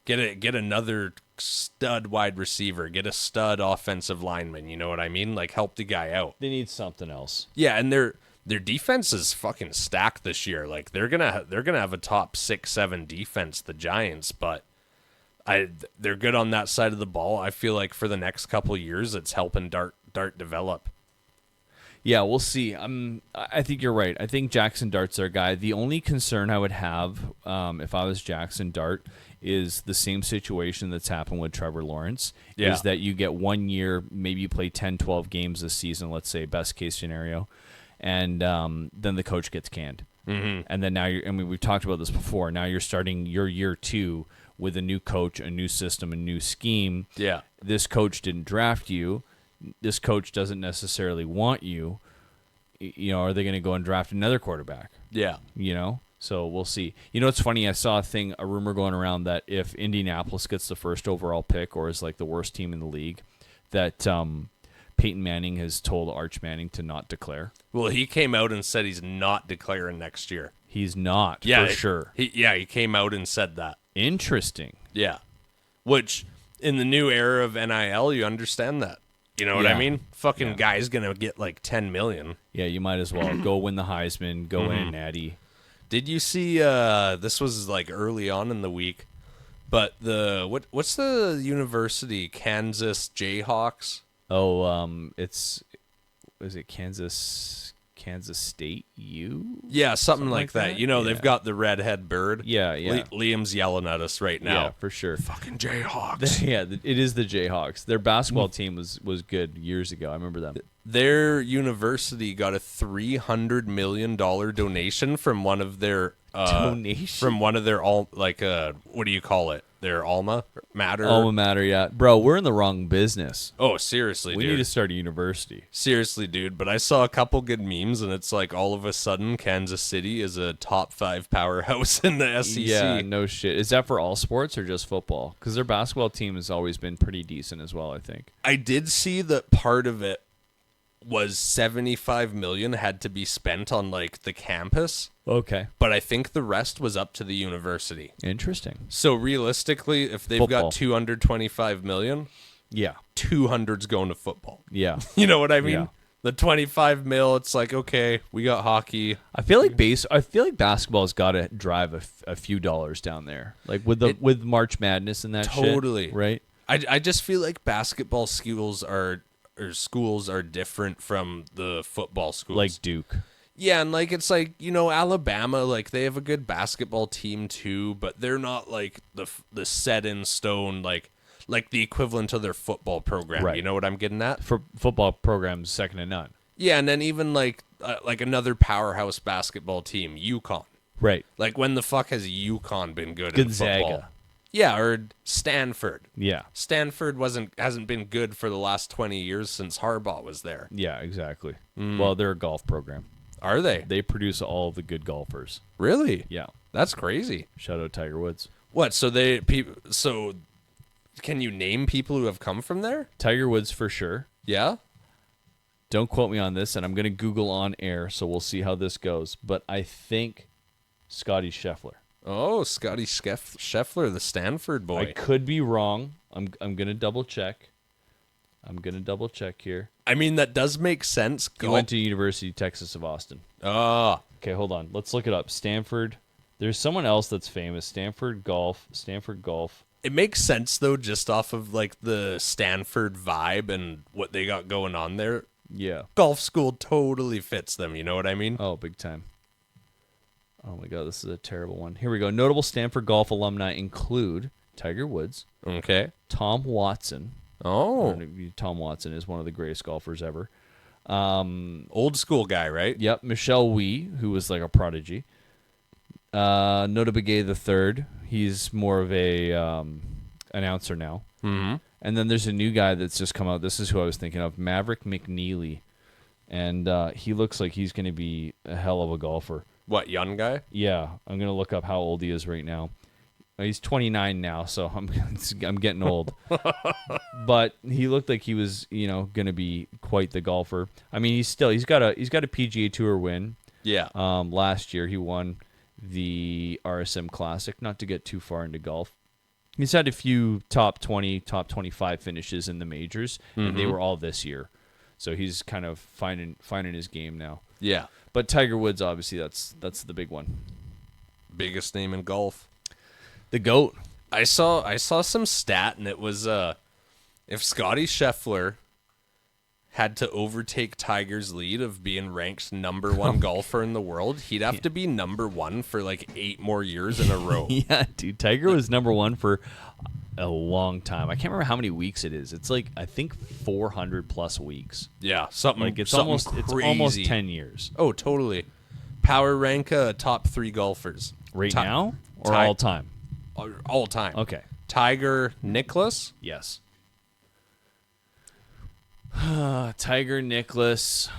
get another stud wide receiver, get a stud offensive lineman. You know what I mean? Like, help the guy out. They need something else. Yeah, and their defense is fucking stacked this year. Like, they're gonna have a top 6-7 defense, the Giants, but they're good on that side of the ball. I feel like for the next couple years, it's helping Dart develop. Yeah, we'll see. I think you're right. I think Jackson Dart's their guy. The only concern I would have if I was Jackson Dart is the same situation that's happened with Trevor Lawrence, is that you get 1 year, maybe you play 10, 12 games this season, let's say, best case scenario, and then the coach gets canned. Mm-hmm. And then now we've talked about this before. Now you're starting your year 2 with a new coach, a new system, a new scheme. Yeah. This coach didn't draft you. This coach doesn't necessarily want you. Are they going to go and draft another quarterback? Yeah. So we'll see. You know, it's funny. I saw a rumor going around that if Indianapolis gets the first overall pick or is like the worst team in the league, that Peyton Manning has told Arch Manning to not declare. Well, he came out and said he's not declaring next year. He's not, Yeah, for sure. He came out and said that. Interesting. Yeah. Which, in the new era of NIL, you understand that. You know what I Yeah. mean? Fucking Yeah. guy's going to get like $10 million. Yeah, you might as well go win the Heisman, go win a Natty. Did you see, this was like early on in the week, but what's the university? Kansas Jayhawks? Oh, is it Kansas State U? Yeah, something like that. You know, they've Yeah. got the redhead bird. Yeah. Liam's yelling at us right now. Yeah, for sure. Fucking Jayhawks. Yeah, it is the Jayhawks. Their basketball team was good years ago. I remember them. Their university got a $300 million donation from one of their Donation? from one of their what do you call it? Their alma mater. Alma mater, yeah. Bro, we're in the wrong business. Oh, seriously, We dude. need to start a university. Seriously, dude. But I saw a couple good memes, and it's like all of a sudden Kansas City is a top 5 powerhouse in the SEC. Yeah, no shit. Is that for all sports or just football? Because their basketball team has always been pretty decent as well, I think. I did see that part of it was $75 million had to be spent on like the campus, Okay. but I think the rest was up to the university. Interesting. So realistically, if they've Football. got $225 million, Yeah. 200's going to football. Yeah. You know what I mean? Yeah. The 25 mil, it's like, okay, we got hockey. I feel like basketball's got to drive a few dollars down there. Like with March Madness and that Totally. shit, right? I just feel like basketball schools are different from the football schools. Like Duke. Yeah, and like it's like, you know, Alabama, like they have a good basketball team too, but they're not like the set in stone like the equivalent of their football program. Right. You know what I'm getting at? For football programs, second to none. Yeah, and then even like another powerhouse basketball team, UConn. Right. Like when the fuck has UConn been good in football? Gonzaga. Yeah, or Stanford. Yeah. Stanford hasn't been good for the last 20 years since Harbaugh was there. Yeah, exactly. Well, they're a golf program. Are they? They produce all of the good golfers. Really? Yeah. That's crazy. Shout out Tiger Woods. What? So can you name people who have come from there? Tiger Woods for sure. Yeah? Don't quote me on this, and I'm going to Google on air, so we'll see how this goes. But I think Scotty Scheffler. Oh, Scotty Scheffler, the Stanford boy. I could be wrong. I'm going to double check. Here. I mean, that does make sense. He went to University of Texas of Austin. Oh, Okay, hold on. Let's look it up. Stanford. There's someone else that's famous. Stanford Golf. it makes sense though, just off of like the Stanford vibe and what they got going on there. Yeah. Golf school totally fits them. You know what I mean? Oh, big time. Oh my God, this is a terrible one. Here we go. Notable Stanford golf alumni include Tiger Woods, Okay. Tom Watson. Oh, Tom Watson is one of the greatest golfers ever. old school guy, right? Yep, Michelle Wee, who was like a prodigy. Nota Begay III. He's more of a announcer now. Mm-hmm. And then there's a new guy that's just come out. This is who I was thinking of, Maverick McNeely. And he looks like he's going to be a hell of a golfer. What, young guy? Yeah, I'm going to look up how old he is right now. He's 29 now, so I'm getting old. But he looked like he was, going to be quite the golfer. I mean, he's got a PGA Tour win. Yeah. Last year he won the RSM Classic. Not to get too far into golf, he's had a few top 20, top 25 finishes in the majors, and they were all this year. So he's kind of finding his game now. Yeah. But Tiger Woods, obviously, that's the big one. Biggest name in golf. The GOAT. I saw some stat, and it was if Scotty Scheffler had to overtake Tiger's lead of being ranked number one golfer in the world, he'd have to be number one for like 8 more years in a row. Yeah, dude. Tiger was number one for a long time. I can't remember how many weeks it is. It's like, I think 400 plus weeks. Yeah, something Like it's something almost crazy. it's almost 10 years. Oh, totally. Power rank top 3 golfers Right Ti- now or Ti- all time? all time. Okay. Tiger, Nicklaus. Yes. Tiger, Nicklaus.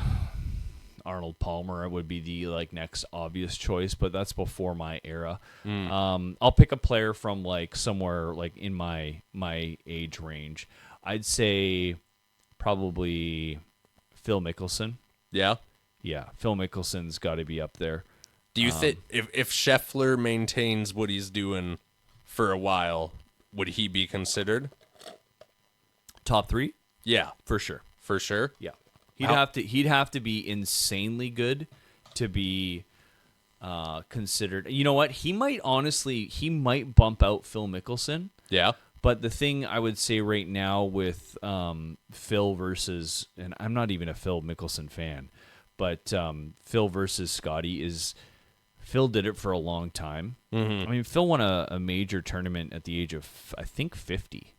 Arnold Palmer would be the like next obvious choice, but that's before my era. I'll pick a player from like somewhere like in my age range. I'd say probably Phil Mickelson. Yeah. Yeah, Phil Mickelson's got to be up there. Do you think if Scheffler maintains what he's doing for a while, would he be considered? Top 3? Yeah, For sure. for sure. Yeah. He'd have to be insanely good to be considered. You know what? He might bump out Phil Mickelson. Yeah. But the thing I would say right now with Phil versus, and I'm not even a Phil Mickelson fan, but Phil versus Scotty is, Phil did it for a long time. I mean, Phil won a major tournament at the age of, I think, 50.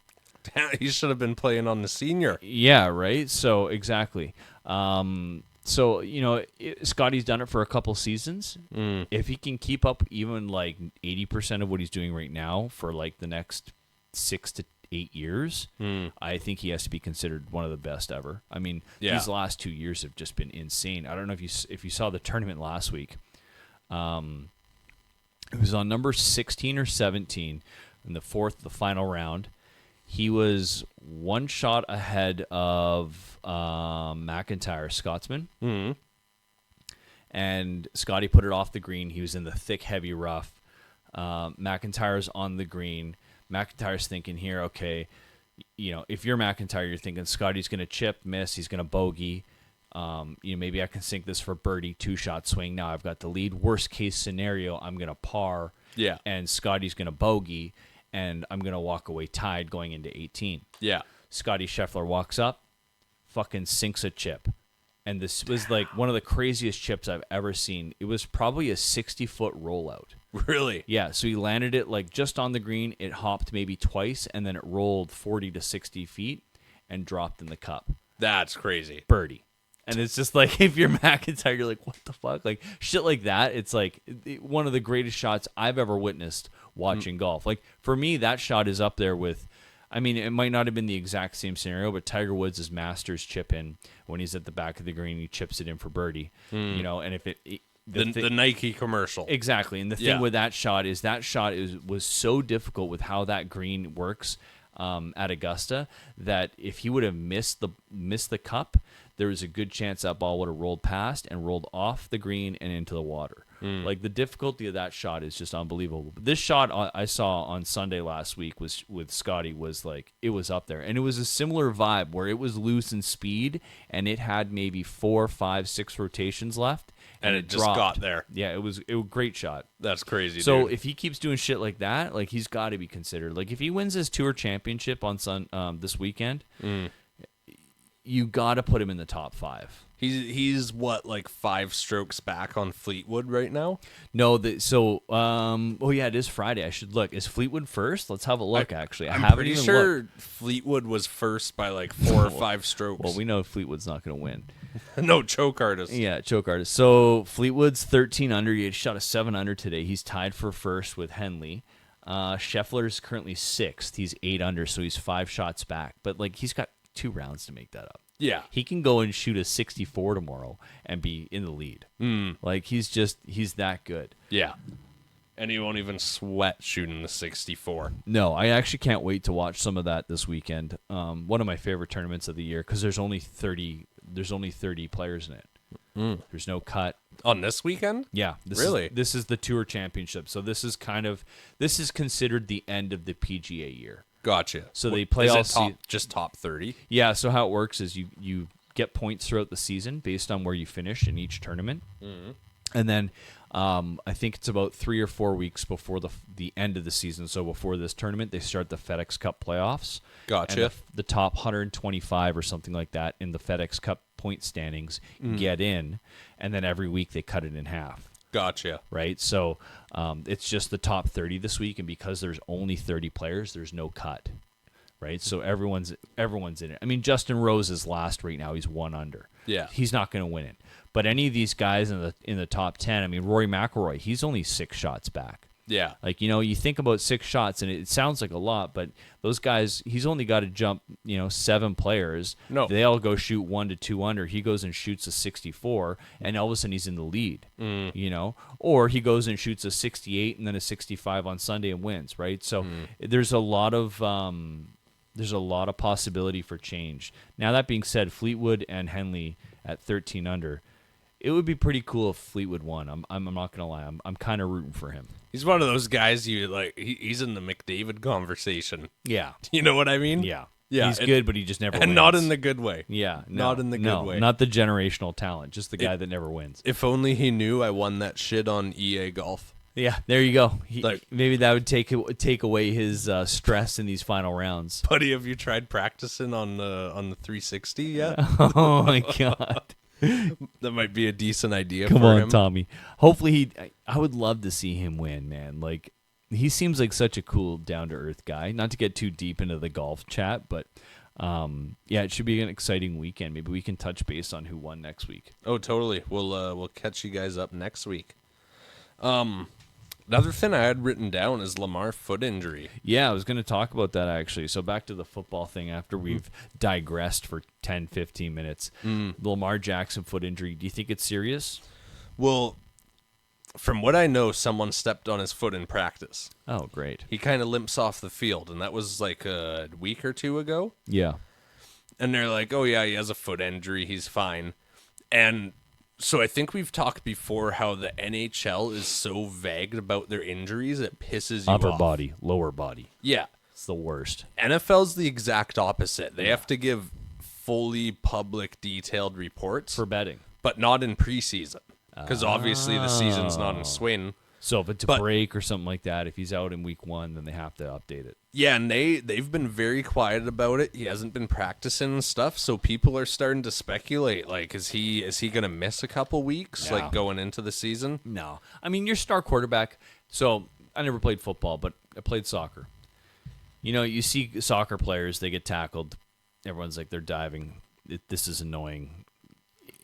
He should have been playing on the senior. Yeah, right? So, exactly. So, you know, Scotty's done it for a couple seasons. If he can keep up even like 80% of what he's doing right now for like the next 6 to 8 years, I think he has to be considered one of the best ever. I mean, these last 2 years have just been insane. I don't know if you saw the tournament last week. It was on number 16 or 17 in the final round. He was one shot ahead of McIntyre, Scotsman. And Scotty put it off the green. He was in the thick, heavy rough. McIntyre's on the green. McIntyre's thinking here, okay, you know, if you're McIntyre, you're thinking Scotty's going to chip, miss, he's going to bogey. You know, maybe I can sink this for birdie, 2-shot swing. Now I've got the lead. Worst case scenario, I'm going to par. Yeah. And Scotty's going to bogey. And I'm going to walk away tied going into 18. Yeah. Scotty Scheffler walks up, fucking sinks a chip. And this was like one of the craziest chips I've ever seen. It was probably a 60-foot rollout. Really? Yeah, so he landed it like just on the green. It hopped maybe twice, and then it rolled 40 to 60 feet and dropped in the cup. That's crazy. Birdie. And it's just like, if you're McIntyre, you're like, what the fuck? Like, shit like that, it's like one of the greatest shots I've ever witnessed watching golf. Like, for me, that shot is up there with, I mean, it might not have been the exact same scenario, but Tiger Woods' Masters chip in when he's at the back of the green, he chips it in for birdie. You know, and if the Nike commercial. Exactly. And the thing with that shot was so difficult with how that green works at Augusta that if he would have missed the cup, there was a good chance that ball would have rolled past and rolled off the green and into the water. Like, the difficulty of that shot is just unbelievable. But this shot I saw on Sunday last week was with Scotty was like, it was up there. And it was a similar vibe where it was loose in speed and it had maybe 4, 5, 6 rotations left. And it just got there. Yeah, it was a great shot. That's crazy, So dude. if he keeps doing shit like that, like, he's got to be considered. Like, if he wins his tour championship on this weekend, you got to put him in the top 5. He's what, like 5 strokes back on Fleetwood right now? No, oh yeah, it is Friday. I should look. Is Fleetwood first? Let's have a look. Actually, I'm haven't pretty even sure looked. Fleetwood was first by like 4 or 5 strokes. Well, we know Fleetwood's not going to win. No, choke artist. Yeah, choke artist. So Fleetwood's 13 under. He had shot a 7 under today. He's tied for first with Henley. Scheffler's currently 6th. He's 8 under, so he's 5 shots back. But like, he's got 2 rounds to make that up. Yeah. He can go and shoot a 64 tomorrow and be in the lead. Like, he's that good. Yeah. And he won't even sweat shooting the 64. No, I actually can't wait to watch some of that this weekend. One of my favorite tournaments of the year because there's only 30 players in it. There's no cut. On this weekend? Yeah. This is the Tour Championship. So this is considered the end of the PGA year. Gotcha. So they play all just top 30? Yeah, so how it works is you get points throughout the season based on where you finish in each tournament. And then I think it's about 3 or 4 weeks before the end of the season. So before this tournament, they start the FedEx Cup playoffs. Gotcha. And the top 125 or something like that in the FedEx Cup point standings get in, and then every week they cut it in half. Gotcha. Right? So it's just the top 30 this week, and because there's only 30 players, there's no cut. Right? So everyone's in it. I mean, Justin Rose is last right now. He's 1 under. Yeah. He's not going to win it. But any of these guys in the top 10, I mean, Rory McIlroy, he's only 6 shots back. Yeah. Like, you think about 6 shots, and it sounds like a lot, but those guys, he's only got to jump, 7 players. No. They all go shoot 1 to 2 under. He goes and shoots a 64, and all of a sudden he's in the lead, Or he goes and shoots a 68 and then a 65 on Sunday and wins, right? So there's a lot of possibility for change. Now, that being said, Fleetwood and Henley at 13 under, it would be pretty cool if Fleetwood won. I'm not gonna lie. I'm kind of rooting for him. He's one of those guys you like. He's in the McDavid conversation. Yeah. You know what I mean? Yeah. Yeah. He's good, but he just never and wins. not in the good way. Yeah. Not in the good way. Not the generational talent. Just the guy that never wins. If only he knew I won that shit on EA Golf. Yeah. There you go. Like- Maybe that would take away his stress in these final rounds. Buddy, have you tried practicing on the 360 yet? Oh my God. That might be a decent idea Come for on, him. Tommy. Hopefully, I would love to see him win, man. Like, he seems like such a cool, down-to-earth guy. Not to get too deep into the golf chat, but it should be an exciting weekend. Maybe we can touch base on who won next week. Oh, totally. We'll catch you guys up next week. Another thing I had written down is Lamar foot injury. Yeah, I was going to talk about that, actually. So back to the football thing after we've digressed for 10, 15 minutes. The Lamar Jackson foot injury, do you think it's serious? Well, from what I know, someone stepped on his foot in practice. Oh, great. He kind of limps off the field, and that was like a week or 2 ago. Yeah. And they're like, oh, yeah, he has a foot injury. He's fine. And so I think we've talked before how the NHL is so vague about their injuries, it pisses you Upper off. body, lower body. Yeah. It's the worst. NFL's the exact opposite. They have to give fully public, detailed reports, For betting. but not in preseason. Because obviously the season's not in swing. So if it's a But- break or something like that, if he's out in week 1, then they have to update it. Yeah, and they've been very quiet about it. He hasn't been practicing and stuff, so people are starting to speculate. Like, is he gonna miss a couple weeks, No. like going into the season? No. I mean, your star quarterback. So I never played football, but I played soccer. You see soccer players, they get tackled. Everyone's like, they're diving. This is annoying.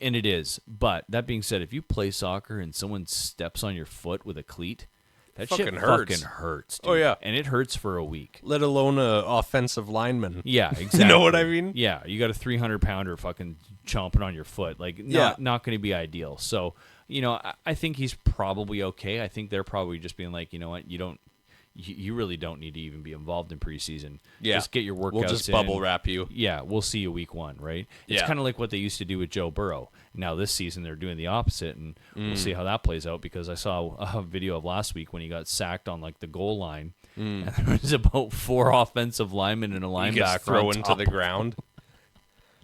And it is. But that being said, if you play soccer and someone steps on your foot with a cleat, that shit Fucking hurts. fucking hurts, dude. Oh, yeah. And it hurts for a week. Let alone a offensive lineman. Yeah, exactly. You know what I mean? Yeah, you got a 300-pounder fucking chomping on your foot. Like, Yeah. not going to be ideal. So, I think he's probably okay. I think they're probably just being like, you know what, you really don't need to even be involved in preseason. Yeah. Just get your workouts We'll just in. bubble wrap you. Yeah, we'll see you week 1, right? It's Yeah. kind of like what they used to do with Joe Burrow. Now this season they're doing the opposite, and we'll see how that plays out, because I saw a video of last week when he got sacked on like the goal line, and there was about 4 offensive linemen and a He linebacker gets thrown on to top the of ground.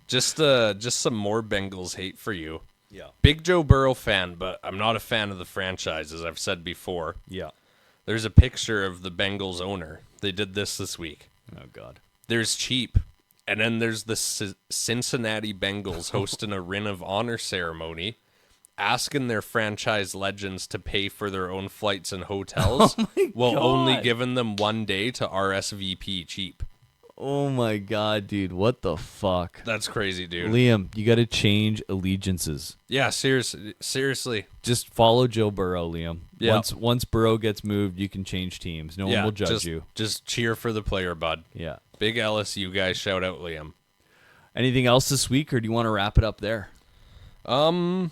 Just some more Bengals hate for you. Yeah. Big Joe Burrow fan, but I'm not a fan of the franchise, as I've said before. Yeah. There's a picture of the Bengals owner. They did this week. Oh God. There's Cheap, and then there's the Cincinnati Bengals hosting a Ring of Honor ceremony, asking their franchise legends to pay for their own flights and hotels, while only God. giving them 1 day to RSVP Cheap. Oh my God, dude! What the fuck? That's crazy, dude. Liam, you got to change allegiances. Yeah, seriously. Just follow Joe Burrow, Liam. Yeah. Once Burrow gets moved, you can change teams. No one will judge you. Just cheer for the player, bud. Yeah. Big LSU guys, shout out Liam. Anything else this week, or do you want to wrap it up there? I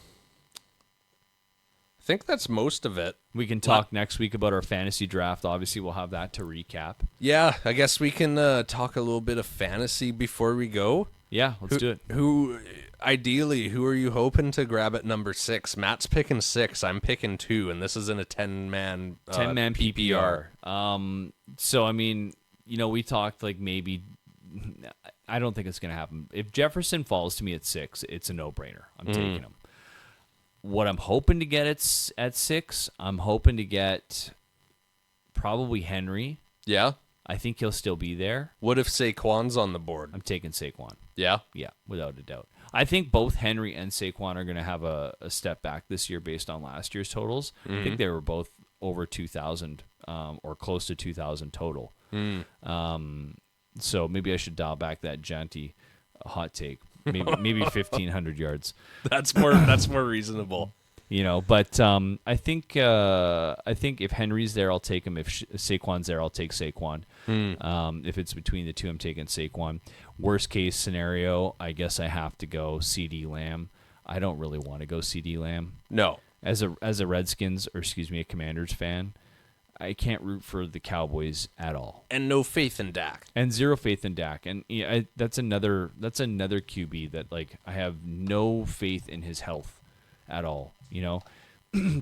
think that's most of it. We can talk next week about our fantasy draft. Obviously, we'll have that to recap. Yeah, I guess we can talk a little bit of fantasy before we go. Yeah, let's do it. Who are you hoping to grab at number 6? Matt's picking 6. I'm picking 2, and this is in a 10-man 10-man PPR. So, I mean, we talked like maybe. I don't think it's going to happen. If Jefferson falls to me at 6, it's a no-brainer. I'm taking him. What I'm hoping to get at 6, I'm hoping to get probably Henry. Yeah? I think he'll still be there. What if Saquon's on the board? I'm taking Saquon. Yeah? Yeah, without a doubt. I think both Henry and Saquon are going to have a step back this year based on last year's totals. I think they were both over 2,000 or close to 2,000 total. So maybe I should dial back that Janty hot take. Maybe 1,500 yards. That's more reasonable. But I think if Henry's there, I'll take him. If Saquon's there, I'll take Saquon. If it's between the two, I'm taking Saquon. Worst case scenario, I guess I have to go CD Lamb. I don't really want to go CD Lamb. No. As a Redskins, or excuse me, a Commanders fan, I can't root for the Cowboys at all. And no faith in Dak. And zero faith in Dak. And that's another QB that, like, I have no faith in his health at all.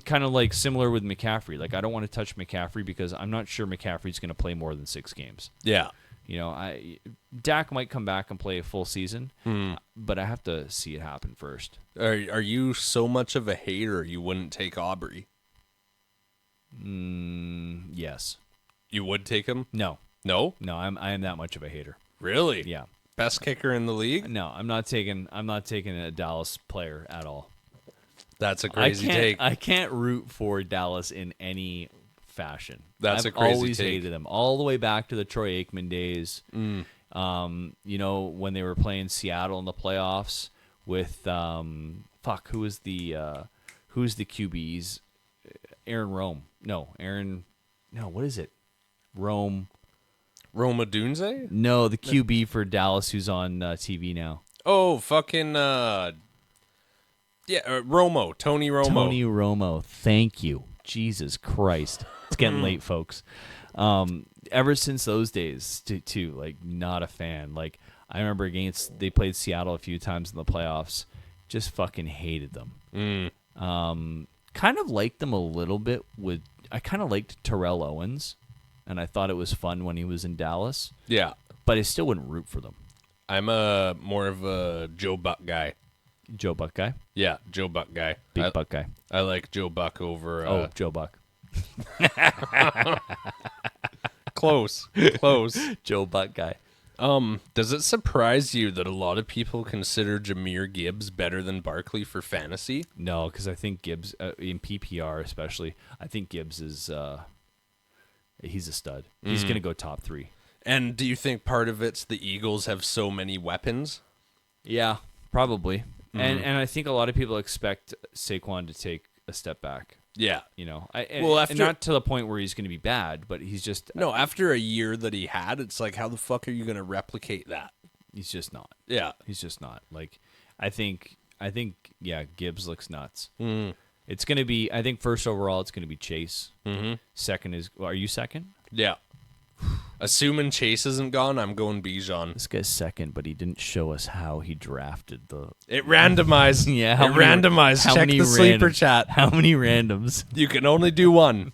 Kind of like similar with McCaffrey. Like, I don't want to touch McCaffrey because I'm not sure McCaffrey's going to play more than 6 games. Yeah. Dak might come back and play a full season, but I have to see it happen first. Are you so much of a hater you wouldn't take Aubrey? Yes. You would take him? No. No? No, I am that much of a hater. Really? Yeah. Best kicker in the league? No, I'm not taking a Dallas player at all. That's a crazy take. I can't root for Dallas in any fashion. That's I've a crazy always take. hated them all the way back to the Troy Aikman days. When they were playing Seattle in the playoffs with who's the QBs? Aaron Rome. What is it? Rome Odunze? No, the QB for Dallas who's on TV now. Oh, fucking Romo, Tony Romo. Tony Romo. Thank you. Jesus Christ. It's getting late, folks. Ever since those days, too, like, not a fan. Like, I remember they played Seattle a few times in the playoffs. Just fucking hated them. Kind of liked them a little bit I kind of liked Terrell Owens, and I thought it was fun when he was in Dallas. Yeah. But I still wouldn't root for them. I'm more of a Joe Buck guy. Joe Buck guy? Yeah, Joe Buck guy. Big Buck guy. I like Joe Buck over... Joe Buck. Close. Joe Buck guy. Does it surprise you that a lot of people consider Jahmyr Gibbs better than Barkley for fantasy? No, because I think Gibbs, in PPR especially, I think Gibbs is he's a stud. He's going to go top 3. And do you think part of it's the Eagles have so many weapons? Yeah, probably. And I think a lot of people expect Saquon to take a step back. Yeah. And not to the point where he's going to be bad, but he's just... No, after a year that he had, it's like, how the fuck are you going to replicate that? He's just not. Yeah. He's just not. Like, I think, Gibbs looks nuts. It's going to be, I think first overall, it's going to be Chase. Second is, are you second? Yeah. Assuming Chase isn't gone, I'm going Bijan. This guy's second, but he didn't show us how he drafted the... It randomized. Yeah, randomized. Check the sleeper chat. How many randoms? You can only do one.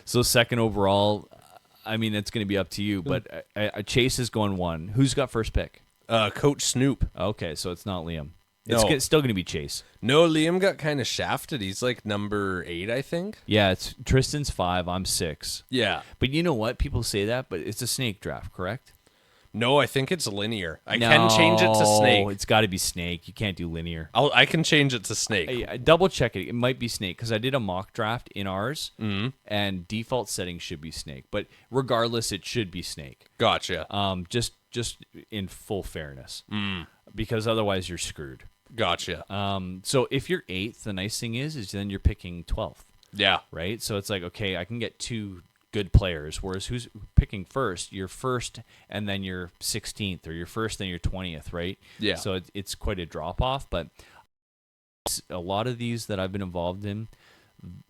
So second overall, I mean, it's going to be up to you, but Chase is going 1. Who's got first pick? Coach Snoop. Okay, so it's not Liam. No. It's still going to be Chase. No, Liam got kind of shafted. He's like number 8, I think. Yeah, it's Tristan's 5. I'm 6. Yeah. But you know what? People say that, but it's a snake draft, correct? No, I think it's linear. I can change it to snake. It's got to be snake. You can't do linear. I can change it to snake. I double check it. It might be snake because I did a mock draft in ours, and default settings should be snake. But regardless, it should be snake. Gotcha. Just in full fairness, because otherwise you're screwed. Gotcha. So if you're 8th, the nice thing is then you're picking 12th. Yeah. Right. So it's like, okay, I can get 2 good players. Whereas who's picking first? You're first, and then you're 16th, or you're first, then you're 20th. Right. Yeah. So it's quite a drop off. But a lot of these that I've been involved in,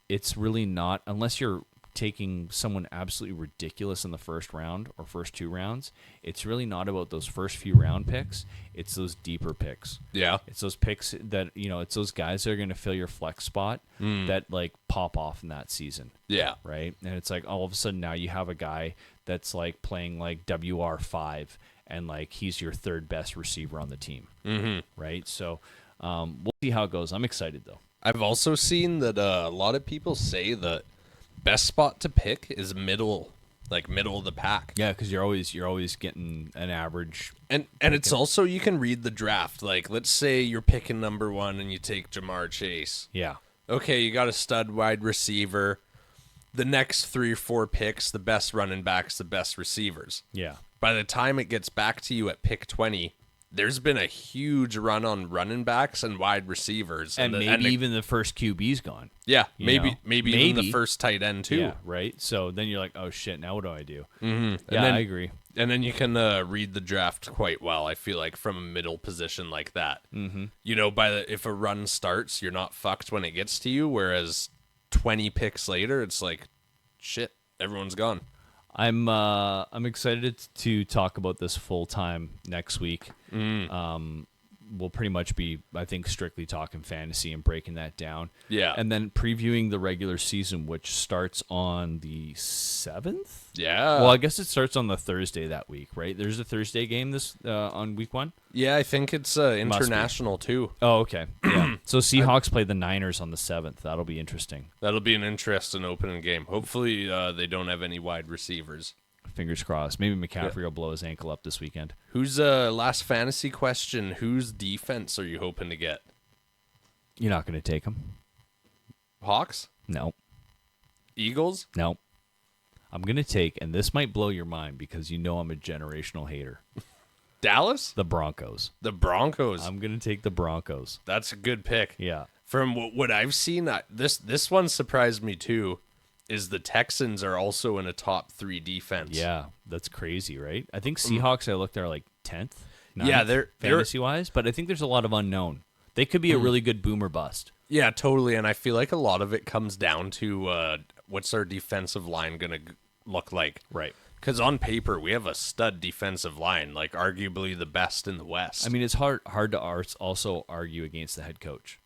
it's really not, unless you're taking someone absolutely ridiculous in the first round or first 2 rounds, it's really not about those first few round picks. It's those deeper picks. Yeah. It's those picks that, it's those guys that are going to fill your flex spot that like pop off in that season. Yeah. Right. And it's like all of a sudden now you have a guy that's like playing like WR5 and like he's your 3rd best receiver on the team. Right. So we'll see how it goes. I'm excited though. I've also seen that a lot of people say that best spot to pick is middle of the pack. Yeah, because you're always getting an average. And it's also, you can read the draft. Like, let's say you're picking number 1 and you take Jamar Chase. Yeah. Okay, you got a stud wide receiver. The next 3 or 4 picks, the best running backs, the best receivers. Yeah. By the time it gets back to you at pick 20, there's been a huge run on running backs and wide receivers, and maybe even the first QB's gone. Yeah, You maybe know? even the first tight end too. Yeah, right. So then you're like, oh shit, now what do I do? Mm-hmm. Yeah, I agree. And then you can read the draft quite well. I feel like from a middle position like that, you know, if a run starts, you're not fucked when it gets to you. Whereas 20 picks later, it's like, shit, everyone's gone. I'm excited to talk about this full time next week. We'll pretty much be, I think, strictly talking fantasy and breaking that down. Yeah. And then previewing the regular season, which starts on the 7th? Yeah. Well, I guess it starts on the Thursday that week, right? There's a Thursday game this on week 1? Yeah, I think it's international too. Oh, okay. Yeah. So Seahawks play the Niners on the 7th. That'll be interesting. That'll be an interesting opening game. Hopefully they don't have any wide receivers. Fingers crossed. Maybe McCaffrey will blow his ankle up this weekend. Who's last fantasy question? Whose defense are you hoping to get? You're not going to take him? Hawks? No. Eagles? No. I'm going to take, and this might blow your mind because you know I'm a generational hater, Dallas? the Broncos. The Broncos. I'm going to take the Broncos. That's a good pick. Yeah. From what I've seen, this one surprised me too, is the Texans are also in a top 3 defense. Yeah, that's crazy, right? I think Seahawks, I looked, are like 10th. Yeah, they're fantasy-wise, but I think there's a lot of unknown. They could be a really good boomer bust. Yeah, totally, and I feel like a lot of it comes down to what's our defensive line going to look like. Right. Because on paper, we have a stud defensive line, like arguably the best in the West. I mean, it's hard to also argue against the head coach.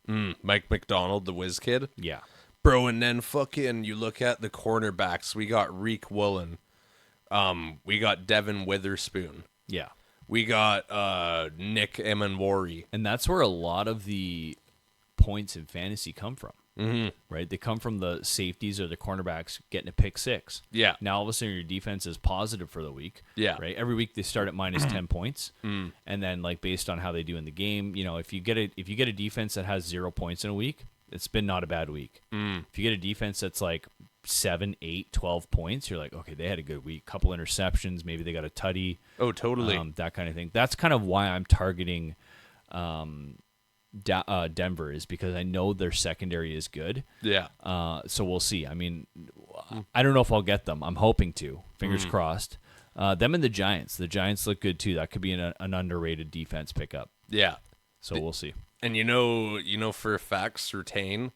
Mike McDonald, the whiz kid. Yeah. Bro, and then fucking you look at the cornerbacks. We got Reek Woolen. We got Devin Witherspoon. Yeah. We got Nick Emanwari. And that's where a lot of the points in fantasy come from. Right? They come from the safeties or the cornerbacks getting a pick 6. Yeah. Now all of a sudden your defense is positive for the week. Yeah. Right? Every week they start at minus 10 points. And then like based on how they do in the game, you know, if you get a defense that has 0 points in a week, it's been not a bad week. If you get a defense that's like 7, 8, 12 points, you're like, okay, they had a good week. Couple interceptions, maybe they got a tutty. Oh, totally. That kind of thing. That's kind of why I'm targeting Denver, is because I know their secondary is good. Yeah. So we'll see. I mean, I don't know if I'll get them. I'm hoping to. Fingers crossed. Them and the Giants. The Giants look good too. That could be an underrated defense pickup. Yeah. So we'll see. And you know for a fact, Surtain,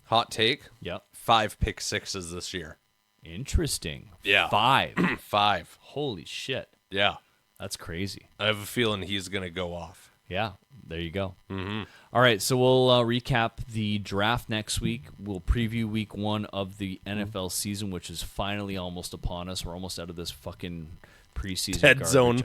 hot take, Yep. 5 pick 6s this year. Interesting. Yeah. 5. 5. Holy shit. Yeah. That's crazy. I have a feeling he's going to go off. Yeah, there you go. All right, so we'll recap the draft next week. We'll preview week 1 of the NFL season, which is finally almost upon us. We're almost out of this fucking preseason Dead garbage. zone.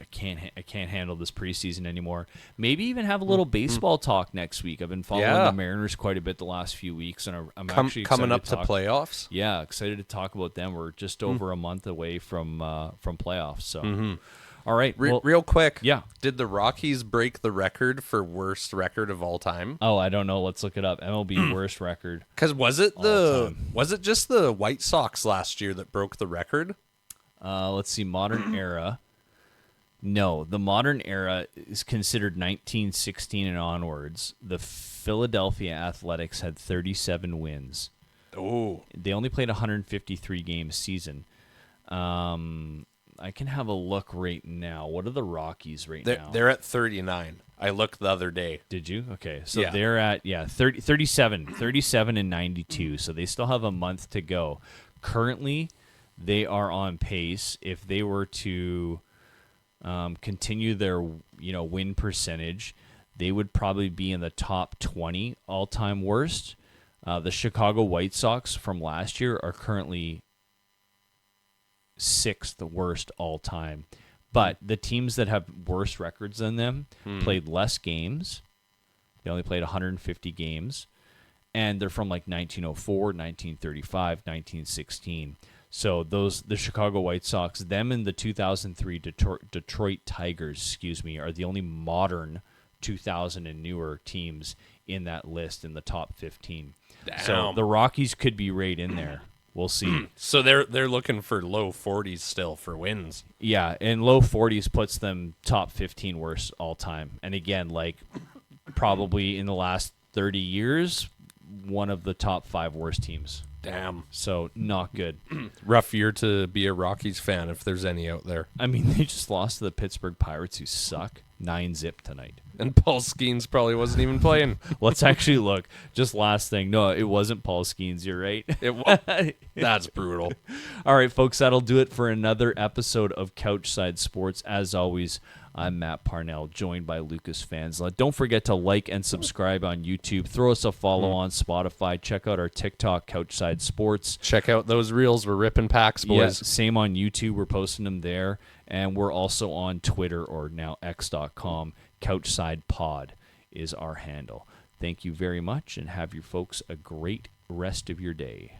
I can't handle this preseason anymore. Maybe even have a little baseball talk next week. I've been following Yeah. the Mariners quite a bit the last few weeks, and I'm actually excited coming up to talk. playoffs. Yeah, excited to talk about them. We're just over a month away from playoffs. So, all right, well, Real quick. yeah. Did the Rockies break the record for worst record of all time? Oh, I don't know. Let's look it up. MLB worst record. Because was it time. just the White Sox last year that broke the record? Let's see, modern era. No, the modern era is considered 1916 and onwards. The Philadelphia Athletics had 37 wins. Oh, They only played 153 games season. I can have a look right now. What are the Rockies right now? they're at 39. I looked the other day. Did you? Okay. So Yeah. they're at 37 and 92. So they still have a month to go. Currently, they are on pace. If they were to continue their win percentage, they would probably be in the top 20 all-time worst. The Chicago White Sox from last year are currently 6th worst all-time. But the teams that have worse records than them played less games. They only played 150 games. And they're from like 1904, 1935, 1916. So the Chicago White Sox, them and the 2003 Detroit Tigers, are the only modern 2000 and newer teams in that list in the top 15. Damn. So the Rockies could be right in there. We'll see. So they're looking for low 40s still for wins. Yeah, and low 40s puts them top 15 worst all time. And again, like probably in the last 30 years, one of the top 5 worst teams. Damn. So not good. Rough year to be a Rockies fan if there's any out there. I mean, they just lost to the Pittsburgh Pirates, who suck, 9-0 tonight. And Paul Skeens probably wasn't even playing. Let's actually look. Just last thing. No, it wasn't Paul Skeens. You're right. It was. That's brutal. All right, folks, that'll do it for another episode of Couchside Sports. As always, I'm Matt Parnell, joined by Lucas Fansla. Don't forget to like and subscribe on YouTube. Throw us a follow on Spotify. Check out our TikTok, Couchside Sports. Check out those reels. We're ripping packs, boys. Yes, same on YouTube. We're posting them there. And we're also on Twitter, or now X.com. Couchside Pod is our handle. Thank you very much, and have you folks a great rest of your day.